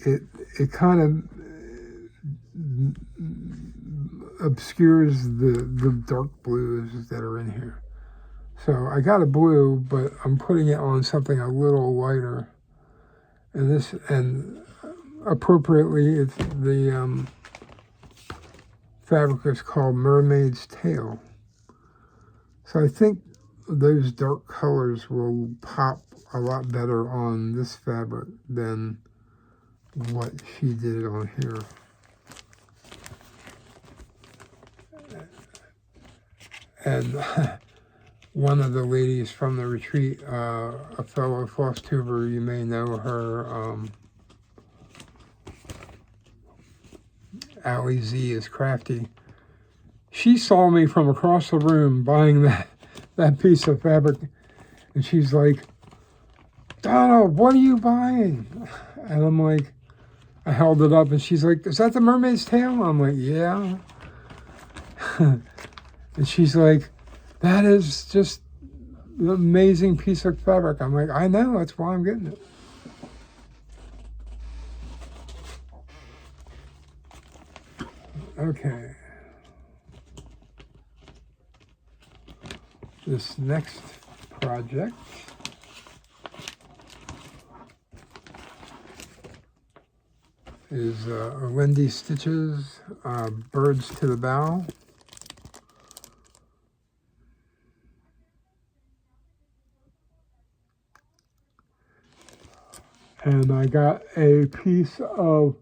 It kind of obscures the dark blues that are in here. So I got a blue, but I'm putting it on something a little lighter. And appropriately, it's the fabric is called Mermaid's Tail. So I think those dark colors will pop a lot better on this fabric than what she did on here. And one of the ladies from the retreat, a fellow Floss Tuber, you may know her, Allie Z is Crafty. She saw me from across the room buying that piece of fabric, and she's like, Donald, what are you buying? And I'm like, I held it up, and she's like, is that the mermaid's tail? I'm like, yeah. And she's like, that is just an amazing piece of fabric. I'm like, I know, that's why I'm getting it. Okay. This next project is Wendy Stitches, Birds to the Bow. And I got a piece of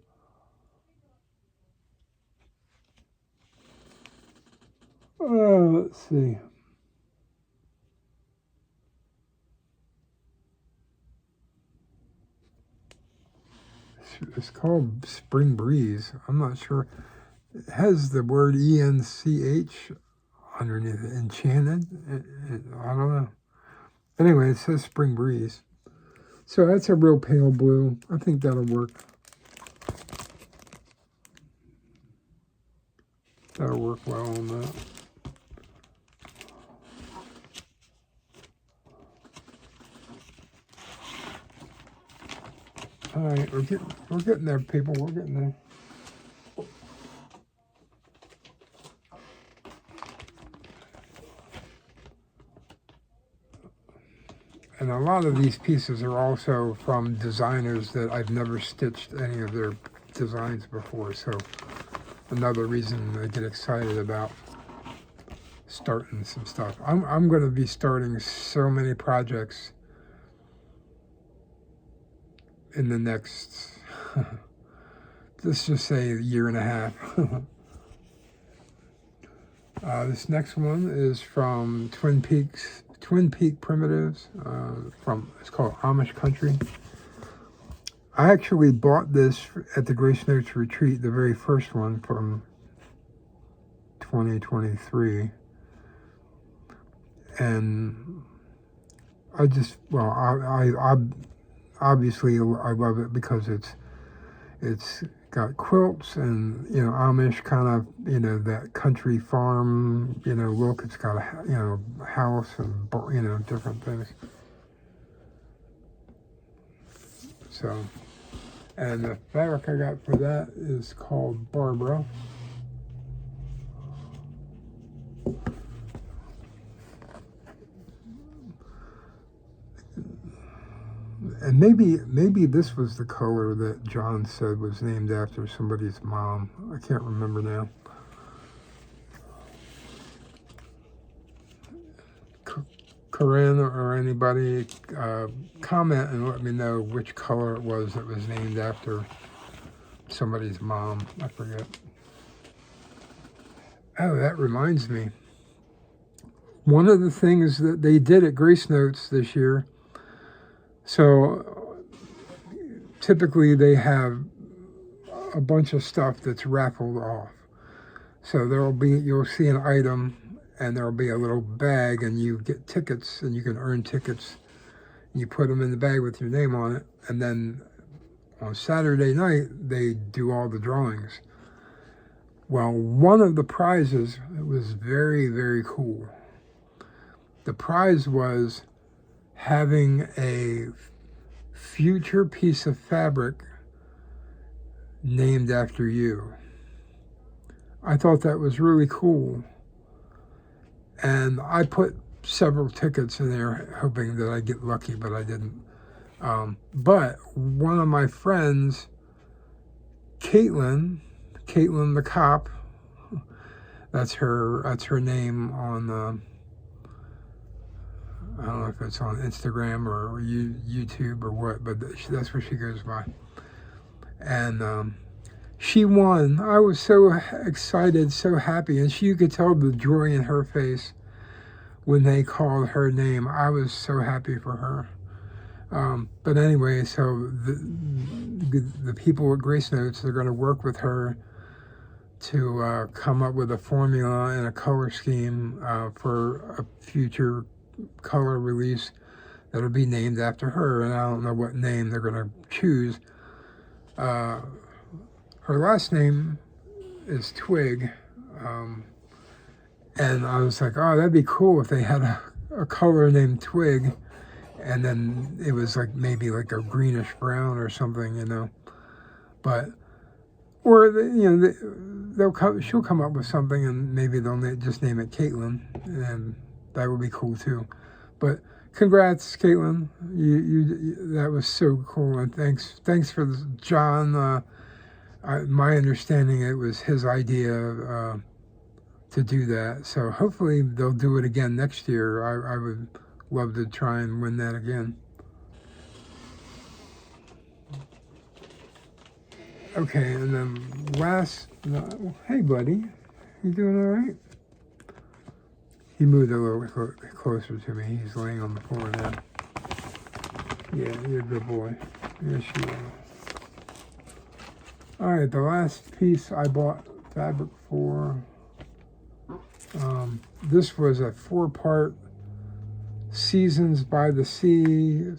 let's see. It's called Spring Breeze. I'm not sure. It has the word ENCH underneath it. Enchanted? I don't know. Anyway, it says Spring Breeze. So that's a real pale blue. I think that'll work. That'll work well on that. All right, we're getting there, people. We're getting there. And a lot of these pieces are also from designers that I've never stitched any of their designs before. So another reason I get excited about starting some stuff. I'm going to be starting so many projects in the next, let's just say, a year and a half. This next one is from Twin Peak Primitives. It's called Amish Country. I actually bought this at the Grace Notes Retreat, the very first one from 2023. And I just, well, I obviously I love it because it's got quilts and, you know, Amish kind of, you know, that country farm, you know, look. It's got a, you know, house and, you know, different things. So, and the fabric I got for that is called Barbara. And maybe this was the color that John said was named after somebody's mom. I can't remember now. Corinne or anybody, comment and let me know which color it was that was named after somebody's mom. I forget. Oh, that reminds me. One of the things that they did at Grace Notes this year, so typically they have a bunch of stuff that's raffled off. So you'll see an item and there'll be a little bag and you get tickets and you can earn tickets. You put them in the bag with your name on it, and then on Saturday night they do all the drawings. Well, one of the prizes, it was very, very cool. The prize was having a future piece of fabric named after you. I thought that was really cool. And I put several tickets in there hoping that I'd get lucky, but I didn't. But one of my friends, Caitlin the cop, that's her name on I don't know if it's on Instagram or YouTube or what, but that's where she goes by. And she won. I was so excited, so happy, and you could tell the joy in her face when they called her name. I was so happy for her. But anyway, so the people at Grace Notes are going to work with her to come up with a formula and a color scheme for a future color release that'll be named after her, and I don't know what name they're going to choose. Her last name is Twig, and I was like, oh, that'd be cool if they had a color named Twig, and then it was like maybe like a greenish brown or something, you know. But or she'll come up with something, and maybe they'll just name it Caitlin, and that would be cool too. But congrats, Caitlin! You that was so cool, and thanks for John. My understanding, it was his idea to do that. So hopefully they'll do it again next year. I would love to try and win that again. Okay, and then hey buddy, you doing all right? He moved a little closer to me. He's laying on the floor now. Yeah, you're a good boy. Yes, you are. All right, the last piece I bought fabric for, this was a 4-part Seasons by the Sea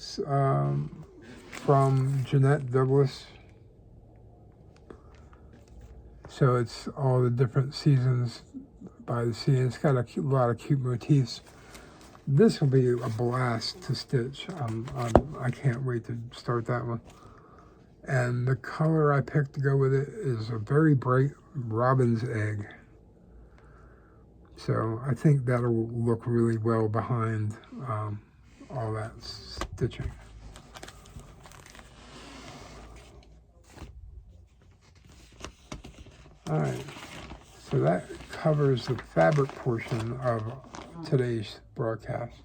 from Jeanette Douglas. So it's all the different seasons by the sea. It's got a lot of cute motifs. This will be a blast to stitch. I can't wait to start that one. And the color I picked to go with it is a very bright robin's egg. So I think that'll look really well behind all that stitching. All right, so that covers the fabric portion of today's broadcast.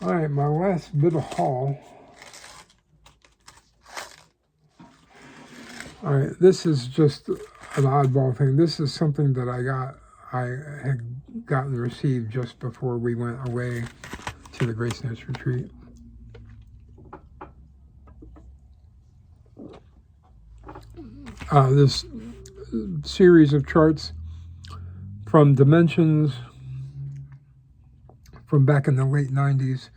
All right, my last bit of haul. All right, this is just an oddball thing. This is something that I had gotten received just before we went away to the Grace Notes retreat. This series of charts from Dimensions from back in the late 90s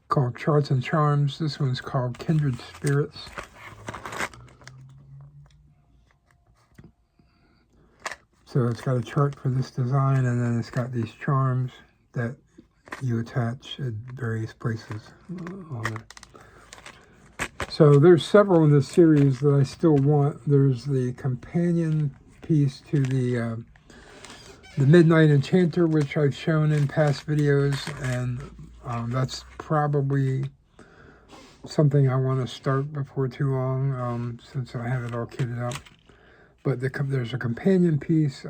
called Charts and Charms. This one's called Kindred Spirits. So it's got a chart for this design, and then it's got these charms that you attach at various places on it. So there's several in this series that I still want. There's the companion piece to the Midnight Enchanter, which I've shown in past videos, and that's probably something I want to start before too long, since I have it all kitted up. But there's a companion piece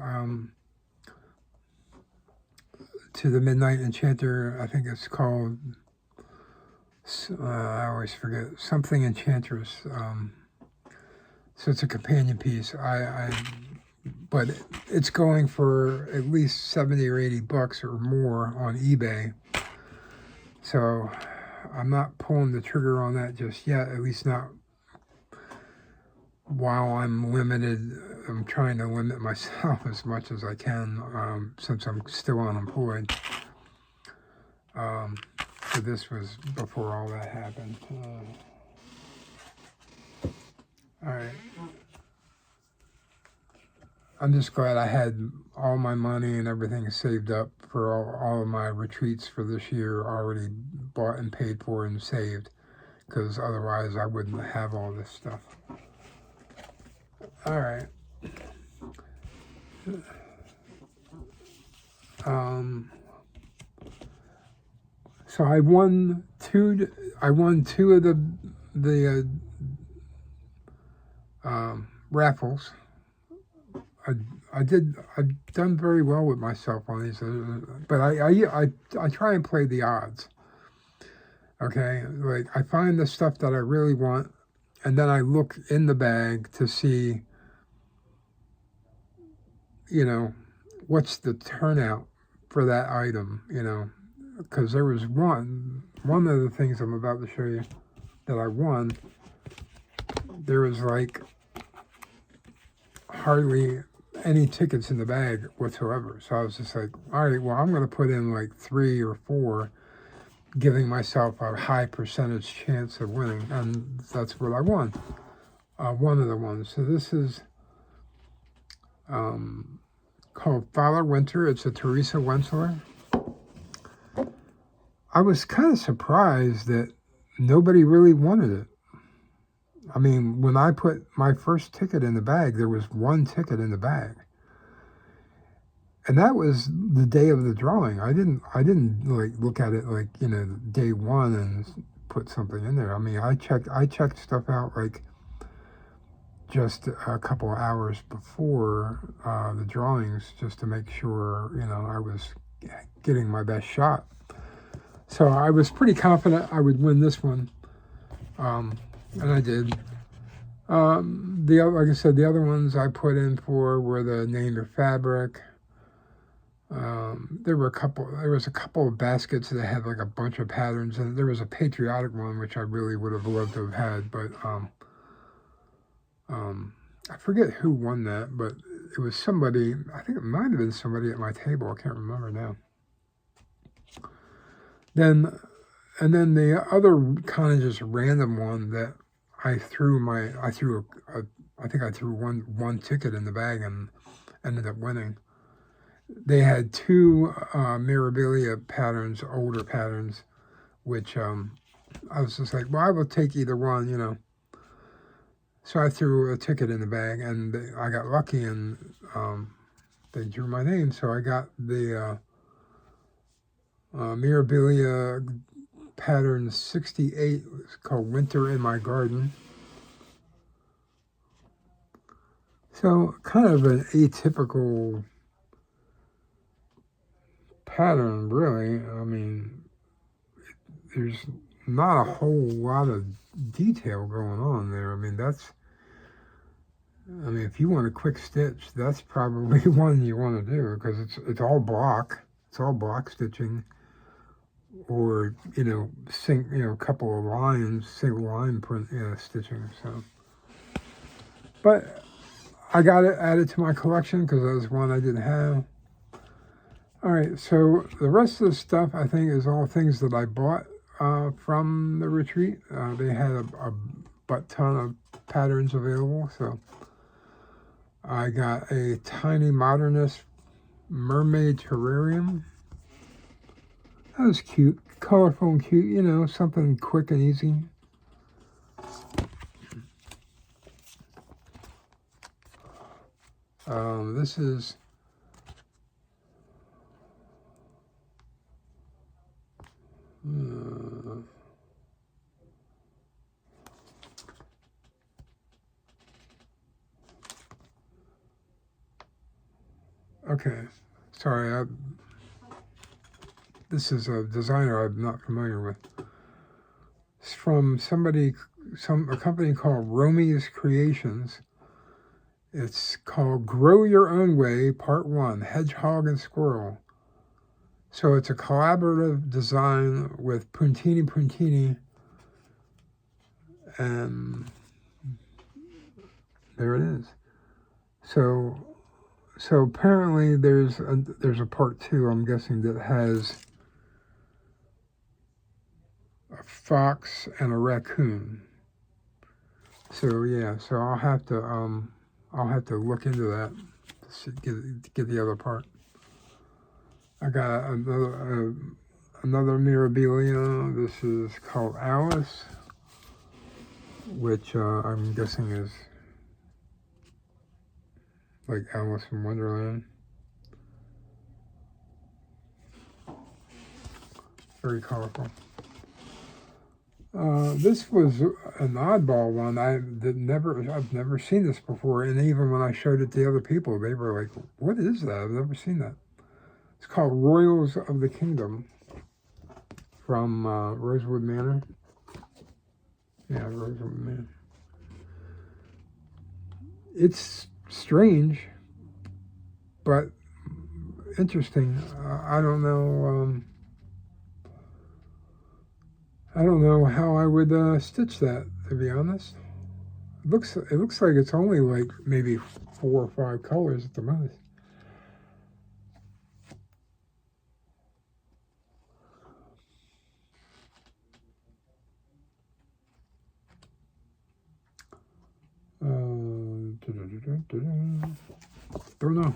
to the Midnight Enchanter. I think it's called, I always forget, something Enchantress. So it's a companion piece. But it's going for at least 70 or 80 bucks or more on eBay. So I'm not pulling the trigger on that just yet, at least not while I'm limited. I'm trying to limit myself as much as I can, since I'm still unemployed. So this was before all that happened. All right. I'm just glad I had all my money and everything saved up for all of my retreats for this year already bought and paid for and saved, because otherwise I wouldn't have all this stuff. All right. So I won two of the raffles. I've done very well with myself on these, but I try and play the odds. Okay, like I find the stuff that I really want, and then I look in the bag to see, what's the turnout for that item, because there was one of the things I'm about to show you that I won. There was like hardly any tickets in the bag whatsoever. So I was just like, all right, well, I'm going to put in like 3 or 4, giving myself a high percentage chance of winning. And that's what I won. One of the ones. So this is called Father Winter. It's a Teresa Wensler. I was kind of surprised that nobody really wanted it. I mean, when I put my first ticket in the bag, there was 1 ticket in the bag. And that was the day of the drawing. I didn't like look at it like, day 1 and put something in there. I mean, I checked stuff out like just a couple of hours before the drawings, just to make sure, I was getting my best shot. So I was pretty confident I would win this one. And I did. Like I said, the other ones I put in for were the Name Your Fabric. There was a couple of baskets that had like a bunch of patterns, and there was a patriotic one which I really would have loved to have had, but I forget who won that, but it was somebody. I think it might have been somebody at my table. I can't remember now. And then the other kind of just random one that I threw one ticket in the bag and ended up winning. They had 2 Mirabilia patterns, older patterns, which I was just like, well, I will take either one, So I threw a ticket in the bag, and I got lucky, and they drew my name. So I got the Mirabilia pattern 68. It's called Winter in My Garden. So kind of an atypical pattern, really. I mean, there's not a whole lot of detail going on there. I mean, if you want a quick stitch, that's probably one you want to do, because it's all block. It's all block stitching, or a couple of lines, single line print stitching. So, but I got it added to my collection because that was one I didn't have. All right, so the rest of the stuff I think is all things that I bought from the retreat. They had a butt ton of patterns available, so I got a tiny modernist mermaid terrarium. That was cute, colorful and cute, something quick and easy. This is Okay, sorry, this is a designer I'm not familiar with. It's from a company called Romy's Creations. It's called Grow Your Own Way, Part 1, Hedgehog and Squirrel. So it's a collaborative design with Puntini, and there it is. So apparently there's a part 2, I'm guessing, that has a fox and a raccoon. So yeah, so I'll have to look into that to get the other part. I got another Mirabilia. This is called Alice, which I'm guessing is like Alice in Wonderland. Very colorful. This was an oddball one. I've never seen this before, and even when I showed it to other people, they were like, "What is that? I've never seen that." It's called Royals of the Kingdom from Rosewood Manor. Yeah, Rosewood Manor. It's strange, but interesting. I don't know. I don't know how I would stitch that, to be honest. It looks like it's only like maybe 4 or 5 colors at the most. Don't know.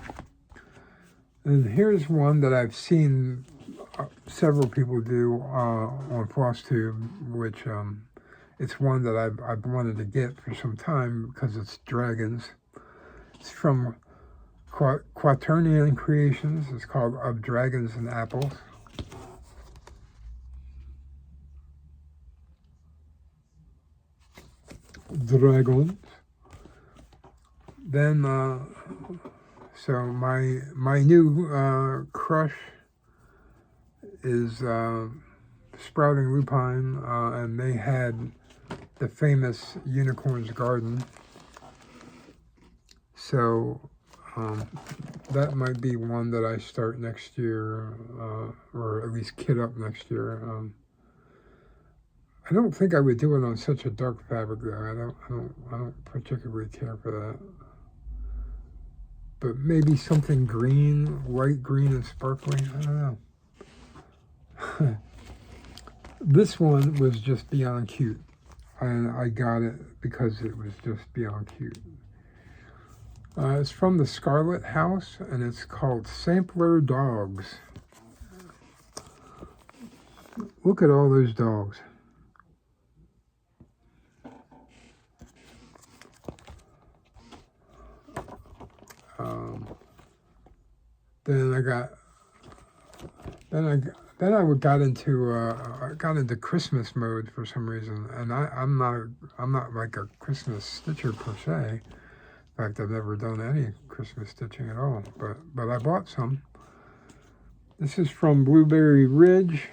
And here's one that I've seen several people do on Floss Tube, which it's one that I've wanted to get for some time because it's dragons. It's from Quaternion Creations. It's called Of Dragons and Apples. Dragons. Then, so my new crush is Sprouting Lupine, and they had the famous Unicorn's Garden. So that might be one that I start next year, or at least kit up next year. I don't think I would do it on such a dark fabric though. I don't particularly care for that. But maybe something green, light green and sparkly. I don't know. This one was just beyond cute, and I got it because it was just beyond cute. It's from the Scarlet House, and it's called Sampler Dogs. Look at all those dogs. Then I got into Christmas mode for some reason, and I'm not like a Christmas stitcher per se. In fact, I've never done any Christmas stitching at all, but I bought some. This is from Blueberry Ridge,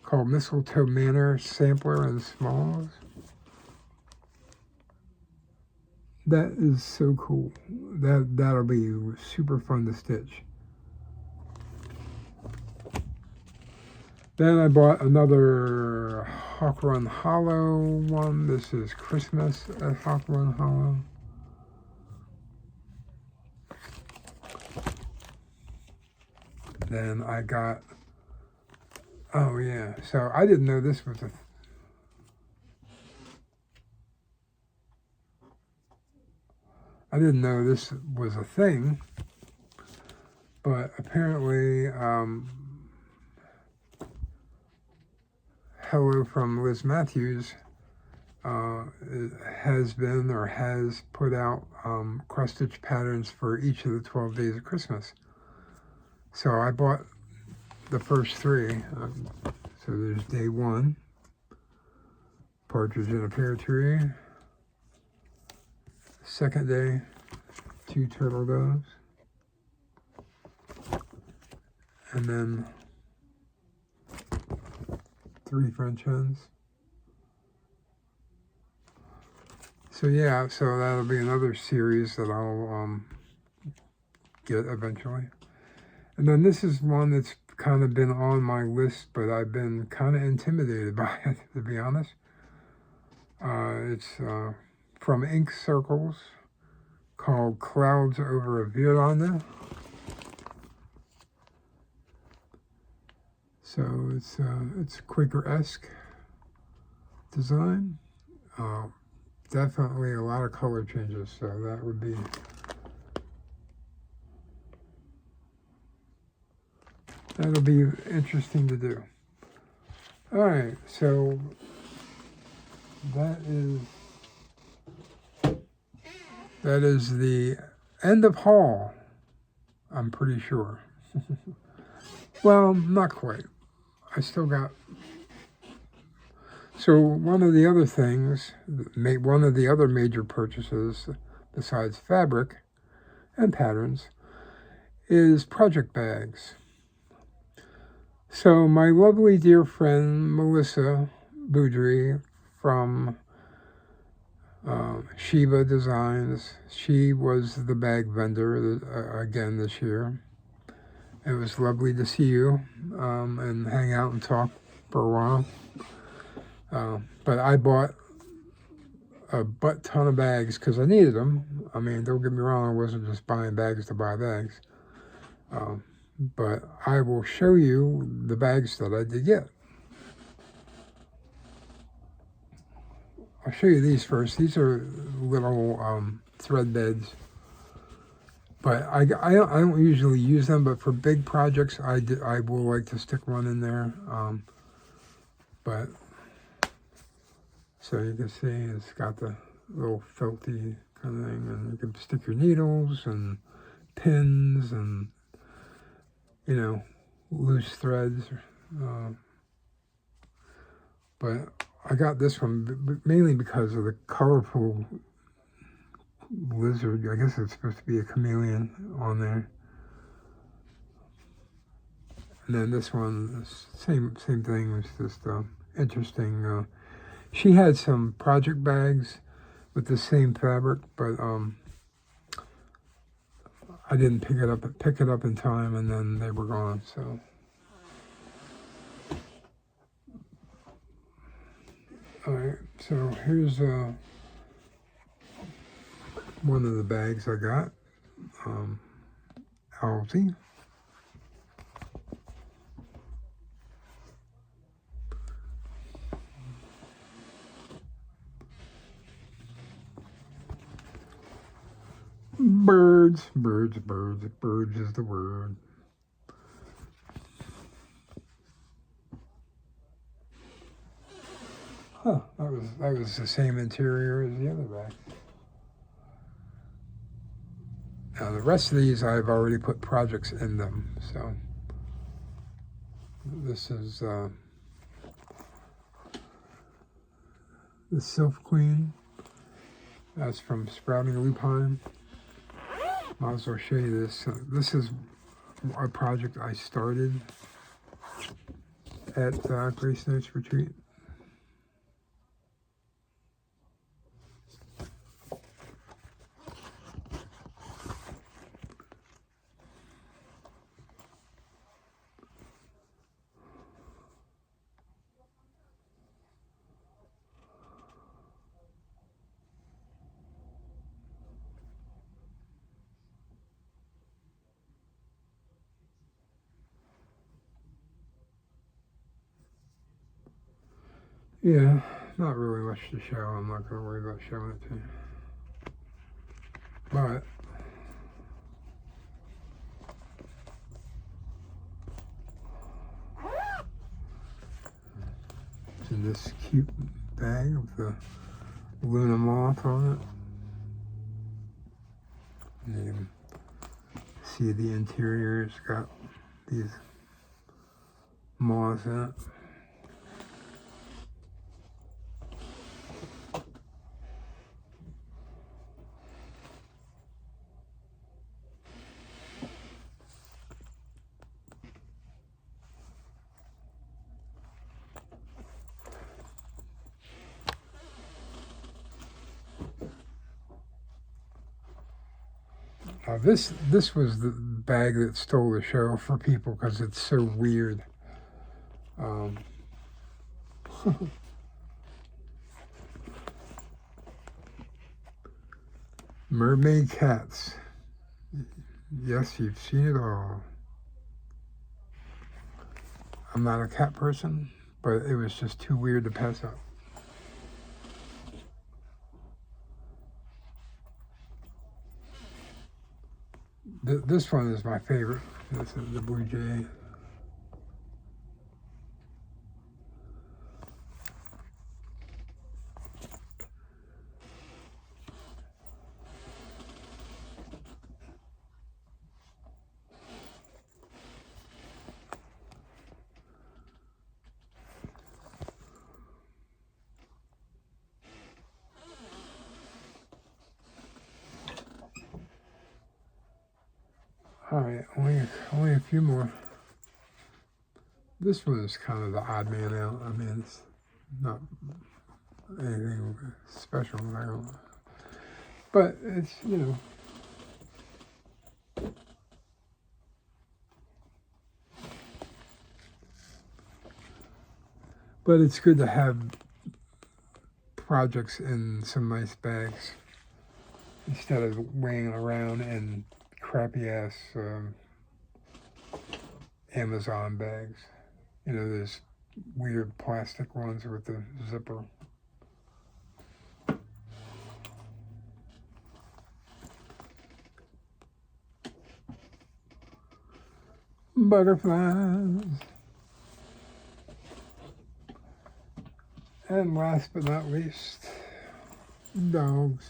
called Mistletoe Manor Sampler and Smalls. That is so cool. That'll be super fun to stitch. Then I bought another Hawk Run Hollow one. This is Christmas at Hawk Run Hollow. Then I got, oh yeah, so I didn't know this was a thing, but apparently, Hello from Liz Matthews has put out cross stitch patterns for each of the 12 days of Christmas. So I bought the first 3. So there's day 1, partridge in a pear tree. Second day, 2 turtle doves. and then 3 French hens. So yeah, so that'll be another series that I'll get eventually. And then this is one that's kind of been on my list, but I've been kind of intimidated by it, to be honest. It's from Ink Circles, called Clouds Over a Veranda. So it's Quaker-esque design. Definitely a lot of color changes, so that would be that'll be interesting to do. All right, so that is the end of haul, I'm pretty sure. Well, not quite. I still got. So one of the other things, one of the other major purchases, besides fabric and patterns, is project bags. So my lovely dear friend Melissa Boudry from Shiva Designs, she was the bag vendor again this year. It was lovely to see you and hang out and talk for a while. But I bought a butt ton of bags because I needed them. I mean, don't get me wrong, I wasn't just buying bags to buy bags. But I will show you the bags that I did get. I'll show you these first. These are little thread beds. But I don't usually use them, but for big projects, I will like to stick one in there. But so you can see it's got the little felty kind of thing, and you can stick your needles and pins and, you know, loose threads. But I got this one mainly because of the colorful lizard. I guess it's supposed to be a chameleon on there. And then this one, same thing. Was just interesting. She had some project bags with the same fabric, but I didn't pick it up in time, and then they were gone. So, all right. So here's one of the bags I got. Alti. Birds is the word. Huh, that was the same interior as the other bag. Now the rest of these I've already put projects in them, so this is the Sylph Queen. That's from Sprouting Lupine. Might as well show you this. This is a project I started at Grace Notes Retreat. Yeah, not really much to show. I'm not going to worry about showing it to you. But it's in this cute bag with the Luna moth on it. And you can see the interior. It's got these moths in it. This was the bag that stole the show for people because it's so weird. Mermaid cats. Yes, you've seen it all. I'm not a cat person, but it was just too weird to pass up. This one is my favorite. This is the Blue Jay. All right, only a few more. This one is kind of the odd man out. I mean, it's not anything special. I don't, but it's, you know. But it's good to have projects in some nice bags instead of weighing around in crappy ass Amazon bags. You know, those weird plastic ones with the zipper. Butterflies. And last but not least, dogs.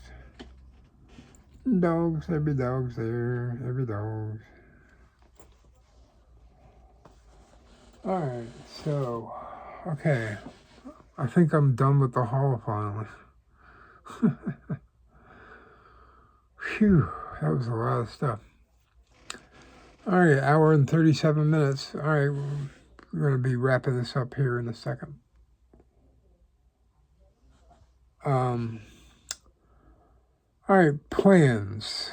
Dogs, every dog's there, every dog. Alright, so, okay. I think I'm done with the haul finally. Phew, that was a lot of stuff. Alright, hour and 37 minutes. Alright, we're going to be wrapping this up here in a second. Alright, plans.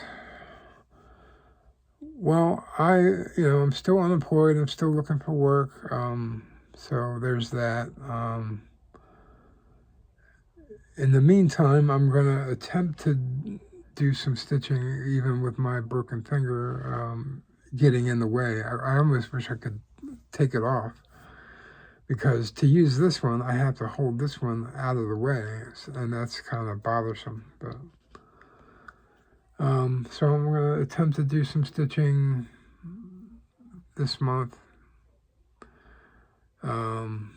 Well, I'm still unemployed. I'm still looking for work. So there's that. In the meantime, I'm going to attempt to do some stitching, even with my broken finger getting in the way. I almost wish I could take it off, because to use this one, I have to hold this one out of the way, and that's kind of bothersome. But so I'm going to attempt to do some stitching this month. I'm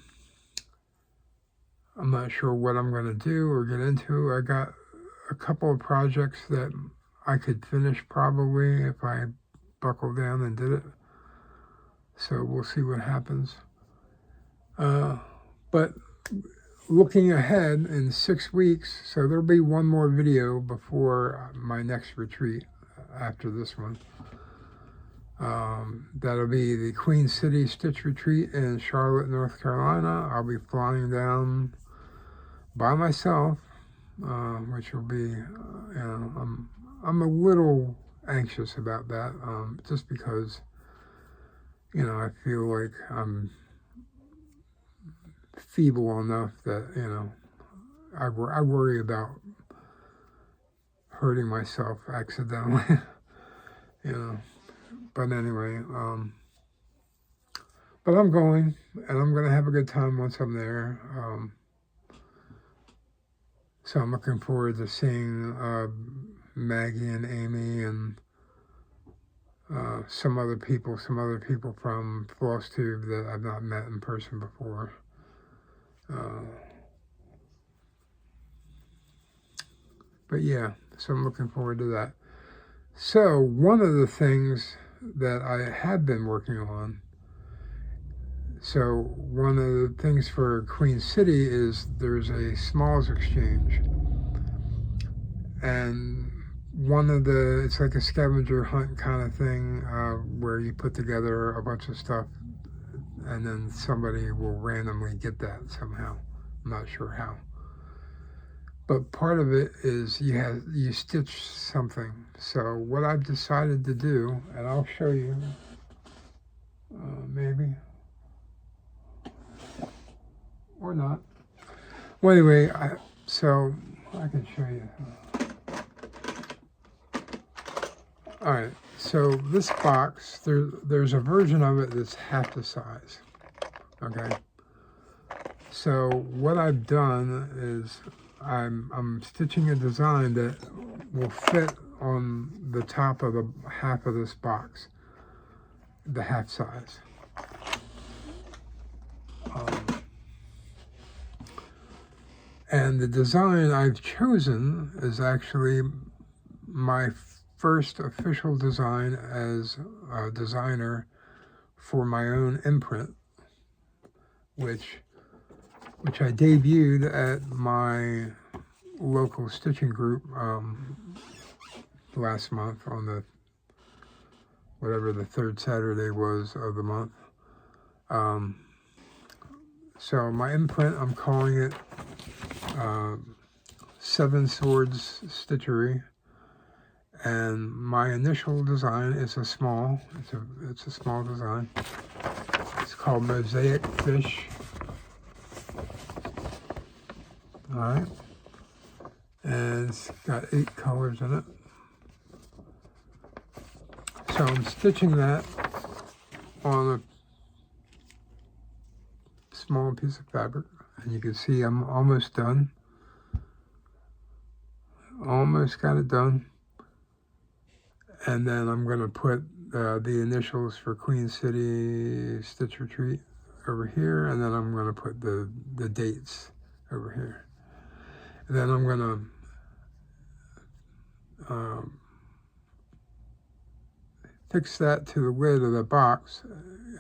not sure what I'm going to do or get into. I got a couple of projects that I could finish probably if I buckled down and did it. So we'll see what happens. But looking ahead in 6 weeks, so there'll be one more video before my next retreat after this one. That'll be the Queen City Stitch Retreat in Charlotte, North Carolina. I'll be flying down by myself, which will be, I'm a little anxious about that, just because, I feel like I'm feeble enough that, I worry about hurting myself accidentally, But anyway, but I'm going, and I'm going to have a good time once I'm there. So I'm looking forward to seeing Maggie and Amy and some other people from Floss Tube that I've not met in person before. But yeah, so I'm looking forward to that. So one of the things that I have been working on, so one of the things for Queen City is there's a smalls exchange, and it's like a scavenger hunt kind of thing, where you put together a bunch of stuff and then somebody will randomly get that somehow. I'm not sure how. but part of it is you stitch something. So what I've decided to do, and I'll show you, maybe, or not. Well, anyway, so I can show you. All right, so this box, there's a version of it that's half the size, okay? So what I've done is I'm stitching a design that will fit on the top of the half of this box, the half size. And the design I've chosen is actually my first official design as a designer for my own imprint, which I debuted at my local stitching group last month on the, whatever the third Saturday was of the month. So my imprint, I'm calling it Seven Swords Stitchery, and my initial design is a small, it's a small design. It's called Mosaic Fish. All right, and it's got 8 colors in it. So I'm stitching that on a small piece of fabric, and you can see I'm almost done. Almost got it done. And then I'm going to put the initials for Queen City Stitch Retreat over here, and then I'm going to put the dates over here. And then I'm going to fix that to the width of the box.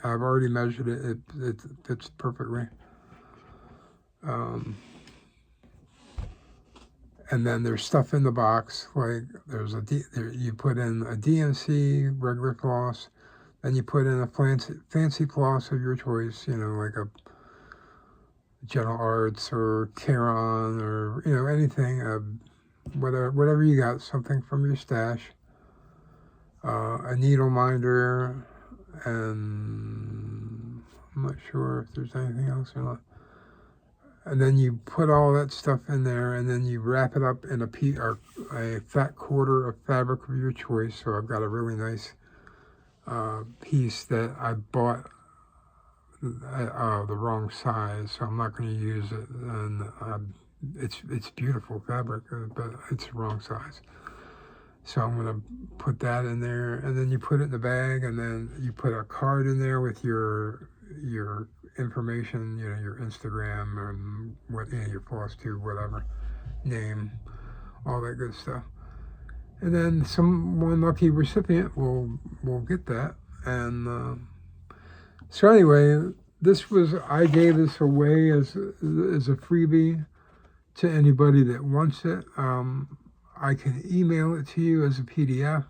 I've already measured it. It fits perfectly. And then there's stuff in the box, like there's you put in a DMC regular floss, then you put in a fancy floss of your choice, you know, like a General Arts or Caron or, you know, anything, whatever you got, something from your stash, a needle minder, and I'm not sure if there's anything else or not. And then you put all that stuff in there, and then you wrap it up in a fat quarter of fabric of your choice. So I've got a really nice piece that I bought the wrong size, so I'm not going to use it. And it's beautiful fabric, but it's the wrong size. So I'm going to put that in there, and then you put it in the bag, and then you put a card in there with your information, you know, your Instagram or what, you know, your Floss Tube, whatever, name, all that good stuff. And then one lucky recipient will get that. And so anyway, I gave this away as a freebie to anybody that wants it. I can email it to you as a PDF.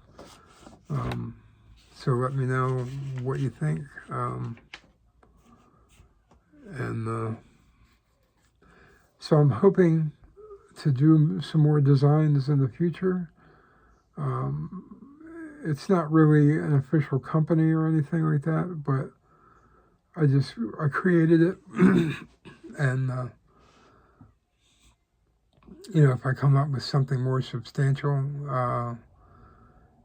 So let me know what you think. So I'm hoping to do some more designs in the future. It's not really an official company or anything like that, but I created it. And, you know, if I come up with something more substantial,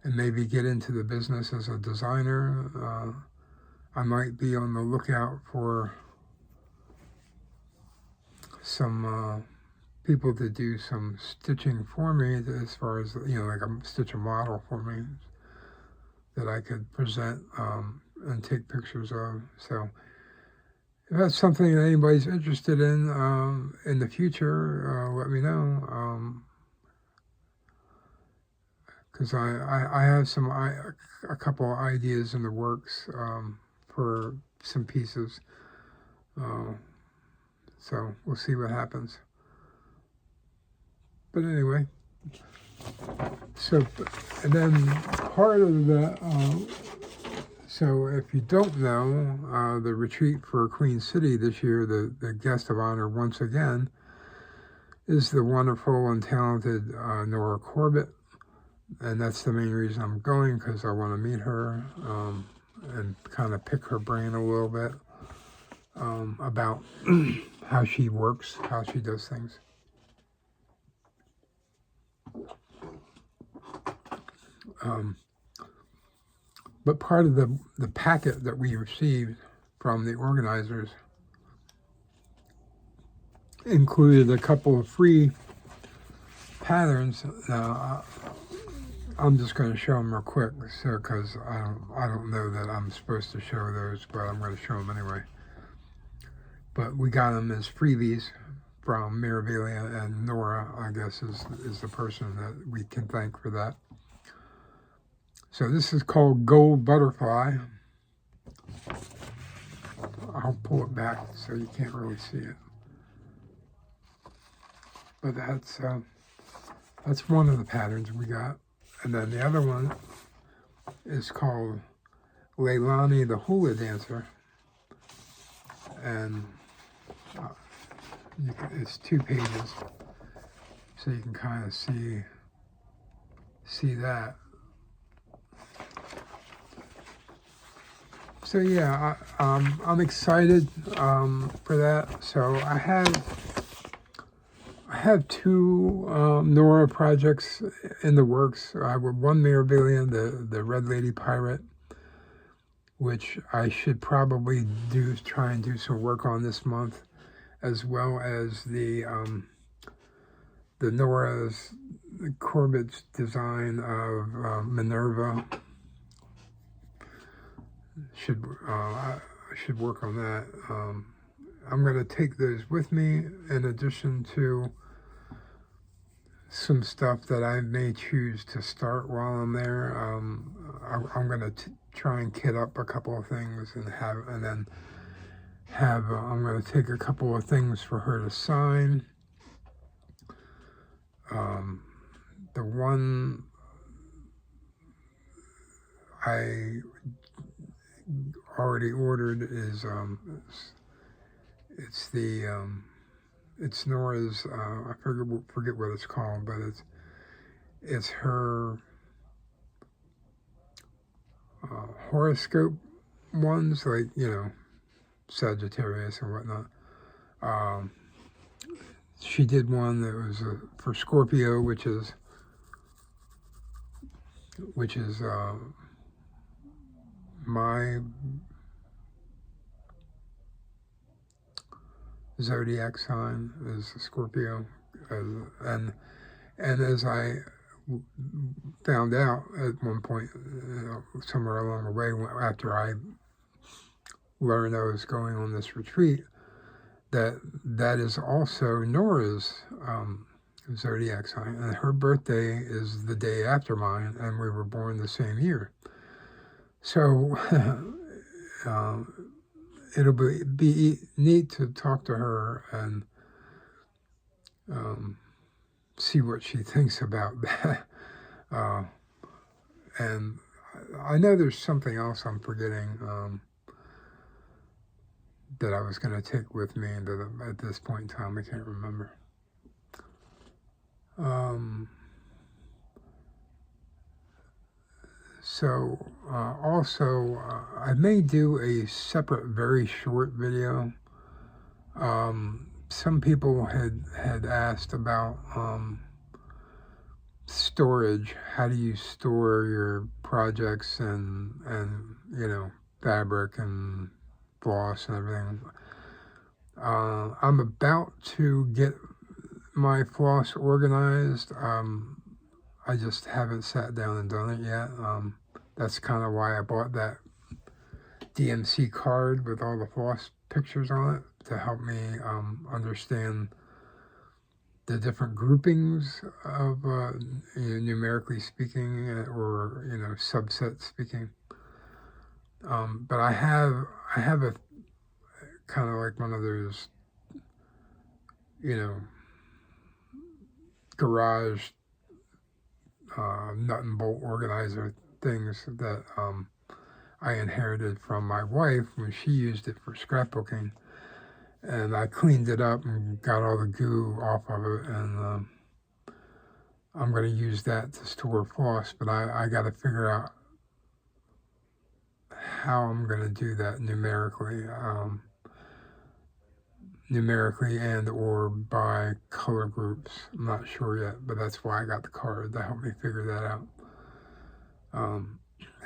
and maybe get into the business as a designer, I might be on the lookout for some people to do some stitching for me, as far as, you know, like stitch a model for me that I could present and take pictures of. So if that's something that anybody's interested in the future, let me know. Because I have a couple of ideas in the works for some pieces. So we'll see what happens. But anyway, so, and then part of the, so if you don't know, the retreat for Queen City this year, the guest of honor once again is the wonderful and talented Nora Corbett. And that's the main reason I'm going, because I want to meet her and kind of pick her brain a little bit about how she works, how she does things. But part of the packet that we received from the organizers included a couple of free patterns. I'm just going to show them real quick, so because I don't know that I'm supposed to show those, but I'm going to show them anyway. But we got them as freebies from Mirabilia, and Nora, I guess, is the person that we can thank for that. So this is called Gold Butterfly. I'll pull it back so you can't really see it. But that's one of the patterns we got. And then the other one is called Leilani the Hula Dancer. And it's 2 pages. So you can kind of see that. So yeah, I'm excited for that. So I have 2 Nora projects in the works. I have one Mirabilia, the Red Lady Pirate, which I should probably try and do some work on this month, as well as the Nora's Corbett's design of Minerva. I should work on that. I'm going to take those with me, in addition to some stuff that I may choose to start while I'm there. I'm going to try and kit up a couple of things and then I'm going to take a couple of things for her to sign. The one I already ordered is it's Nora's, I forget what it's called, but it's her horoscope ones, like, Sagittarius and whatnot. She did one that was for Scorpio, which is my zodiac sign is Scorpio, and as I found out at one point, somewhere along the way, after I learned I was going on this retreat, that is also Nora's zodiac sign, and her birthday is the day after mine, and we were born the same year. So it'll be neat to talk to her and see what she thinks about that. And I know there's something else I'm forgetting that I was going to take with me, and at this point in time I can't remember. So also, I may do a separate, very short video. Some people had asked about storage. How do you store your projects and fabric and floss and everything? I'm about to get my floss organized. I just haven't sat down and done it yet. That's kind of why I bought that DMC card with all the floss pictures on it, to help me understand the different groupings of numerically speaking, or subset speaking. But I have a kind of like one of those garage nut and bolt organizer things that I inherited from my wife when she used it for scrapbooking. and I cleaned it up and got all the goo off of it, and I'm going to use that to store floss, but I got to figure out how I'm going to do that numerically and or by color groups. I'm not sure yet, but that's why I got the card to help me figure that out.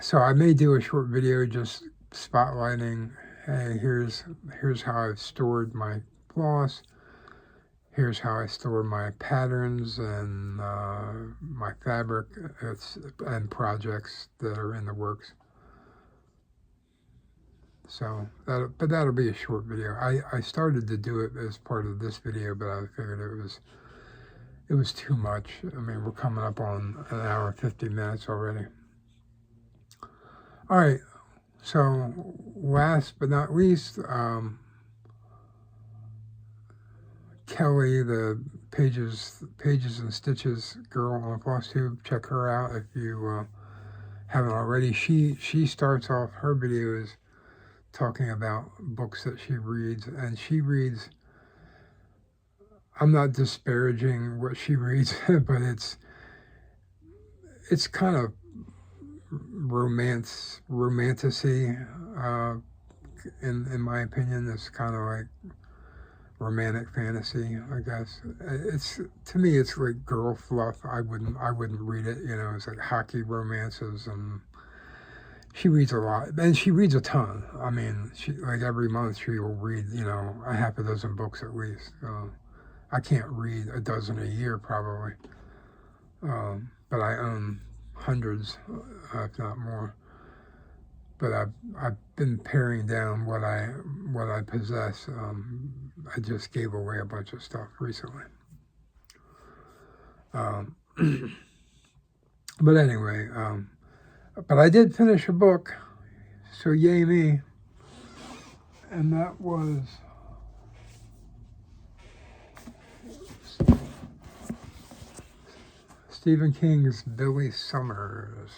So I may do a short video just spotlighting, hey, here's how I've stored my floss. Here's how I store my patterns and my fabric and projects that are in the works. So, that'll be a short video. I started to do it as part of this video, but I figured it was too much. I mean, we're coming up on an hour and 50 minutes already. All right, so last but not least, Kelly, the Pages and Stitches girl on Floss Tube, check her out if you haven't already. She starts off her videos talking about books that she reads, and she reads, I'm not disparaging what she reads, but it's kind of romanticy, in my opinion. It's kind of like romantic fantasy, I guess. To me, it's like girl fluff. I wouldn't read it. You know, it's like hockey romances, and she reads a lot, and she reads a ton. I mean, she, like, every month she will read, you know, a half a dozen books at least. I can't read a dozen a year probably, but I own hundreds, if not more. But I've been paring down what I possess. I just gave away a bunch of stuff recently. But anyway, but I did finish a book, so yay me. And that was Stephen King's Billy Summers.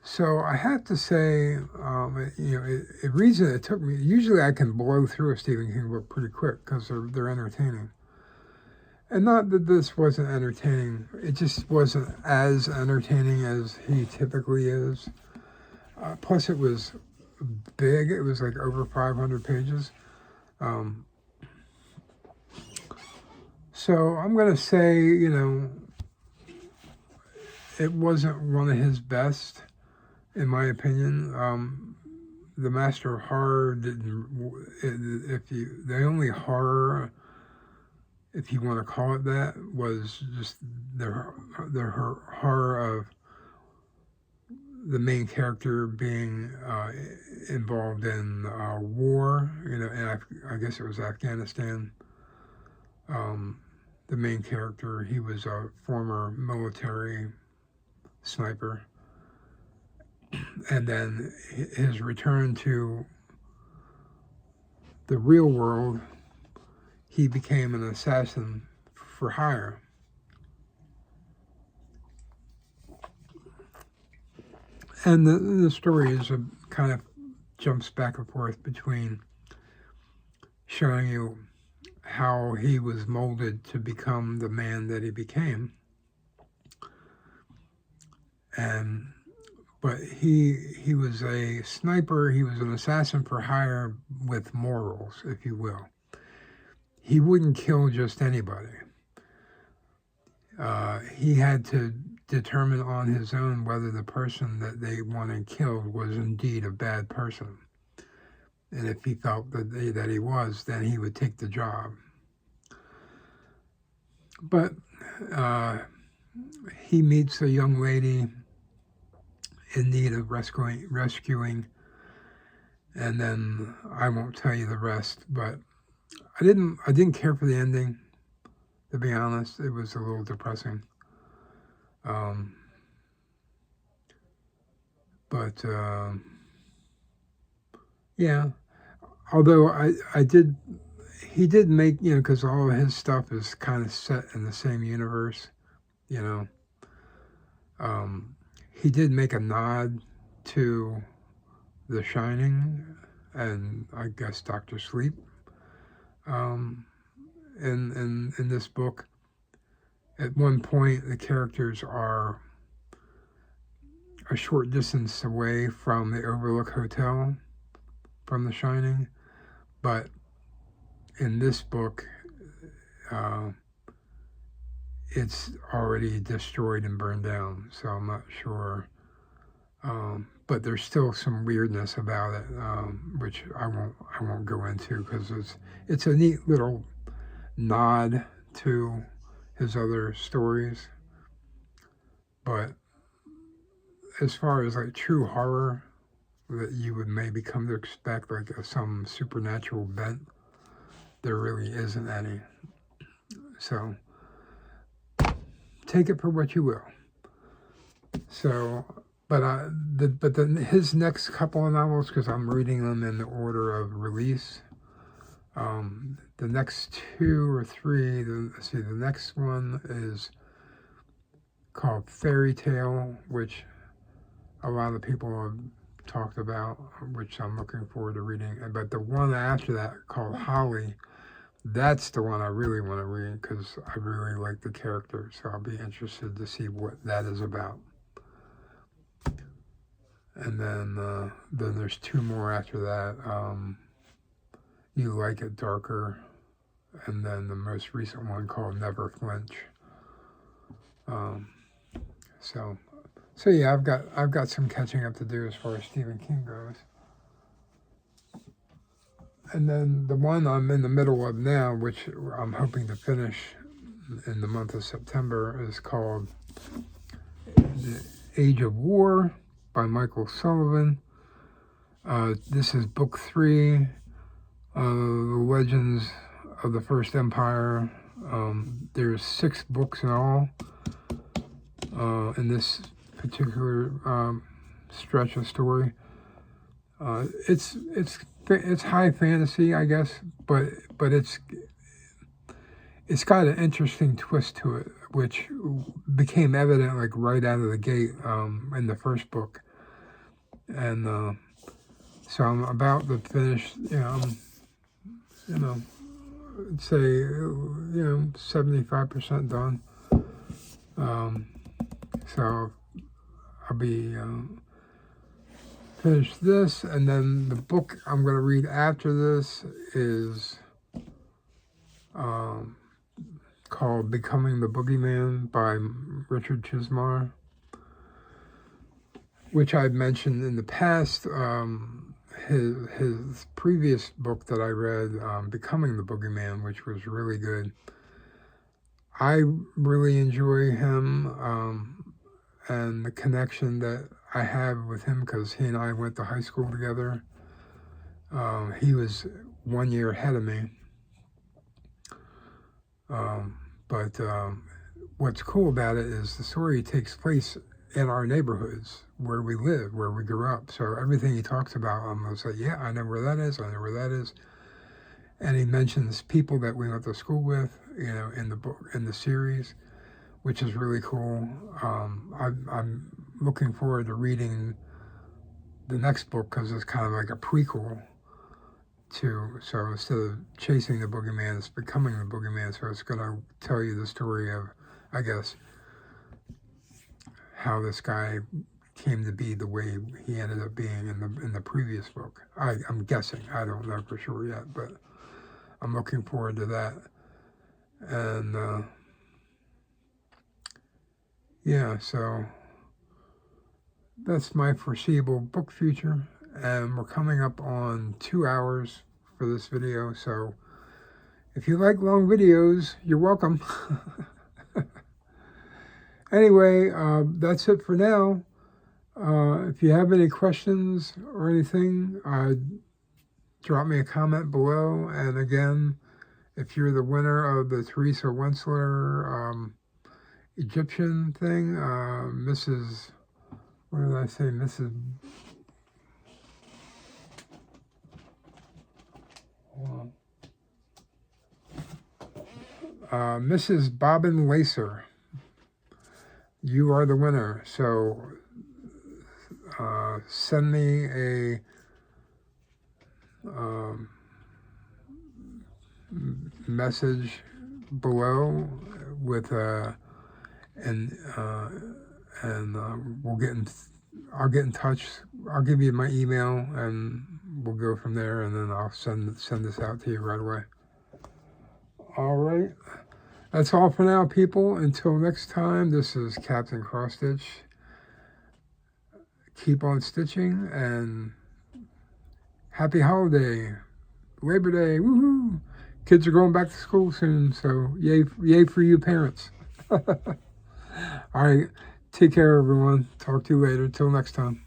So I have to say, you know, the reason it took me, usually I can blow through a Stephen King book pretty quick because they're entertaining. And not that this wasn't entertaining, it just wasn't as entertaining as he typically is. Plus it was big, it was like over 500 pages. So I'm going to say, you know, it wasn't one of his best, in my opinion. The Master of Horror the only horror, if you want to call it that, was just the horror of the main character being involved in war, you know, and I guess it was Afghanistan. The main character, he was a former military sniper. And then his return to the real world, he became an assassin for hire. And the story is kind of jumps back and forth between showing you how he was molded to become the man that he became. But he was a sniper, he was an assassin for hire with morals, if you will. He wouldn't kill just anybody. He had to determine on his own whether the person that they wanted killed was indeed a bad person. And if he felt that he was, then he would take the job. But he meets a young lady in need of rescuing, and then I won't tell you the rest, but I didn't care for the ending, to be honest. It was a little depressing. Yeah, although he did make, you know, because all of his stuff is kind of set in the same universe, you know. He did make a nod to The Shining and I guess Dr. Sleep. in this book. At one point, the characters are a short distance away from the Overlook Hotel from The Shining, but in this book, it's already destroyed and burned down, so I'm not sure. But there's still some weirdness about it, which I won't go into, because it's a neat little nod to his other stories. But as far as like true horror that you would maybe come to expect, like some supernatural bent, there really isn't any. So take it for what you will. So, but his next couple of novels, because I'm reading them in the order of release. The next two or three, the next one is called Fairy Tale, which a lot of people have talked about, which I'm looking forward to reading. But the one after that, called Holly, that's the one I really want to read, because I really like the character, so I'll be interested to see what that is about. And then there's two more after that. You Like It Darker, and then the most recent one called Never Flinch. So yeah, I've got some catching up to do as far as Stephen King goes. And then the one I'm in the middle of now, which I'm hoping to finish in the month of September, is called The Age of War by Michael Sullivan. This is book 3, The Legends of the First Empire. There's 6 books in all in this particular stretch of story. It's high fantasy, I guess, but it's got an interesting twist to it, which became evident like right out of the gate in the first book. And so I'm about to finish, I'd say 75% done. So I'll be finish this, and then the book I'm going to read after this is called Becoming the Boogeyman by Richard Chismar, which I've mentioned in the past. His previous book that I read, Becoming the Boogeyman, which was really good. I really enjoy him and the connection that I have with him, because he and I went to high school together. He was 1 year ahead of me. But what's cool about it is the story takes place in our neighborhoods where we live, where we grew up. So everything he talks about, I'm going to say, yeah, I know where that is. I know where that is. And he mentions people that we went to school with, in the book, in the series, which is really cool. I'm looking forward to reading the next book, because it's kind of like a prequel to, so instead of chasing the boogeyman, it's becoming the boogeyman. So it's going to tell you the story of, I guess, how this guy came to be the way he ended up being in the previous book. I'm guessing. I don't know for sure yet, but I'm looking forward to that. And yeah, so that's my foreseeable book future. And we're coming up on 2 hours for this video. So if you like long videos, you're welcome. Anyway, that's it for now. If you have any questions or anything, drop me a comment below. And again, if you're the winner of the Teresa Wentzler Egyptian thing, Mrs. What did I say? Mrs. Bobbin Lacer. You are the winner. So send me a message below with we'll get in. I'll get in touch. I'll give you my email, and we'll go from there. And then I'll send this out to you right away. All right. That's all for now, people. Until next time, this is Captain Cross Stitch. Keep on stitching, and happy holiday, Labor Day, woohoo! Kids are going back to school soon, so yay for you parents. All right, take care, everyone. Talk to you later. Till next time.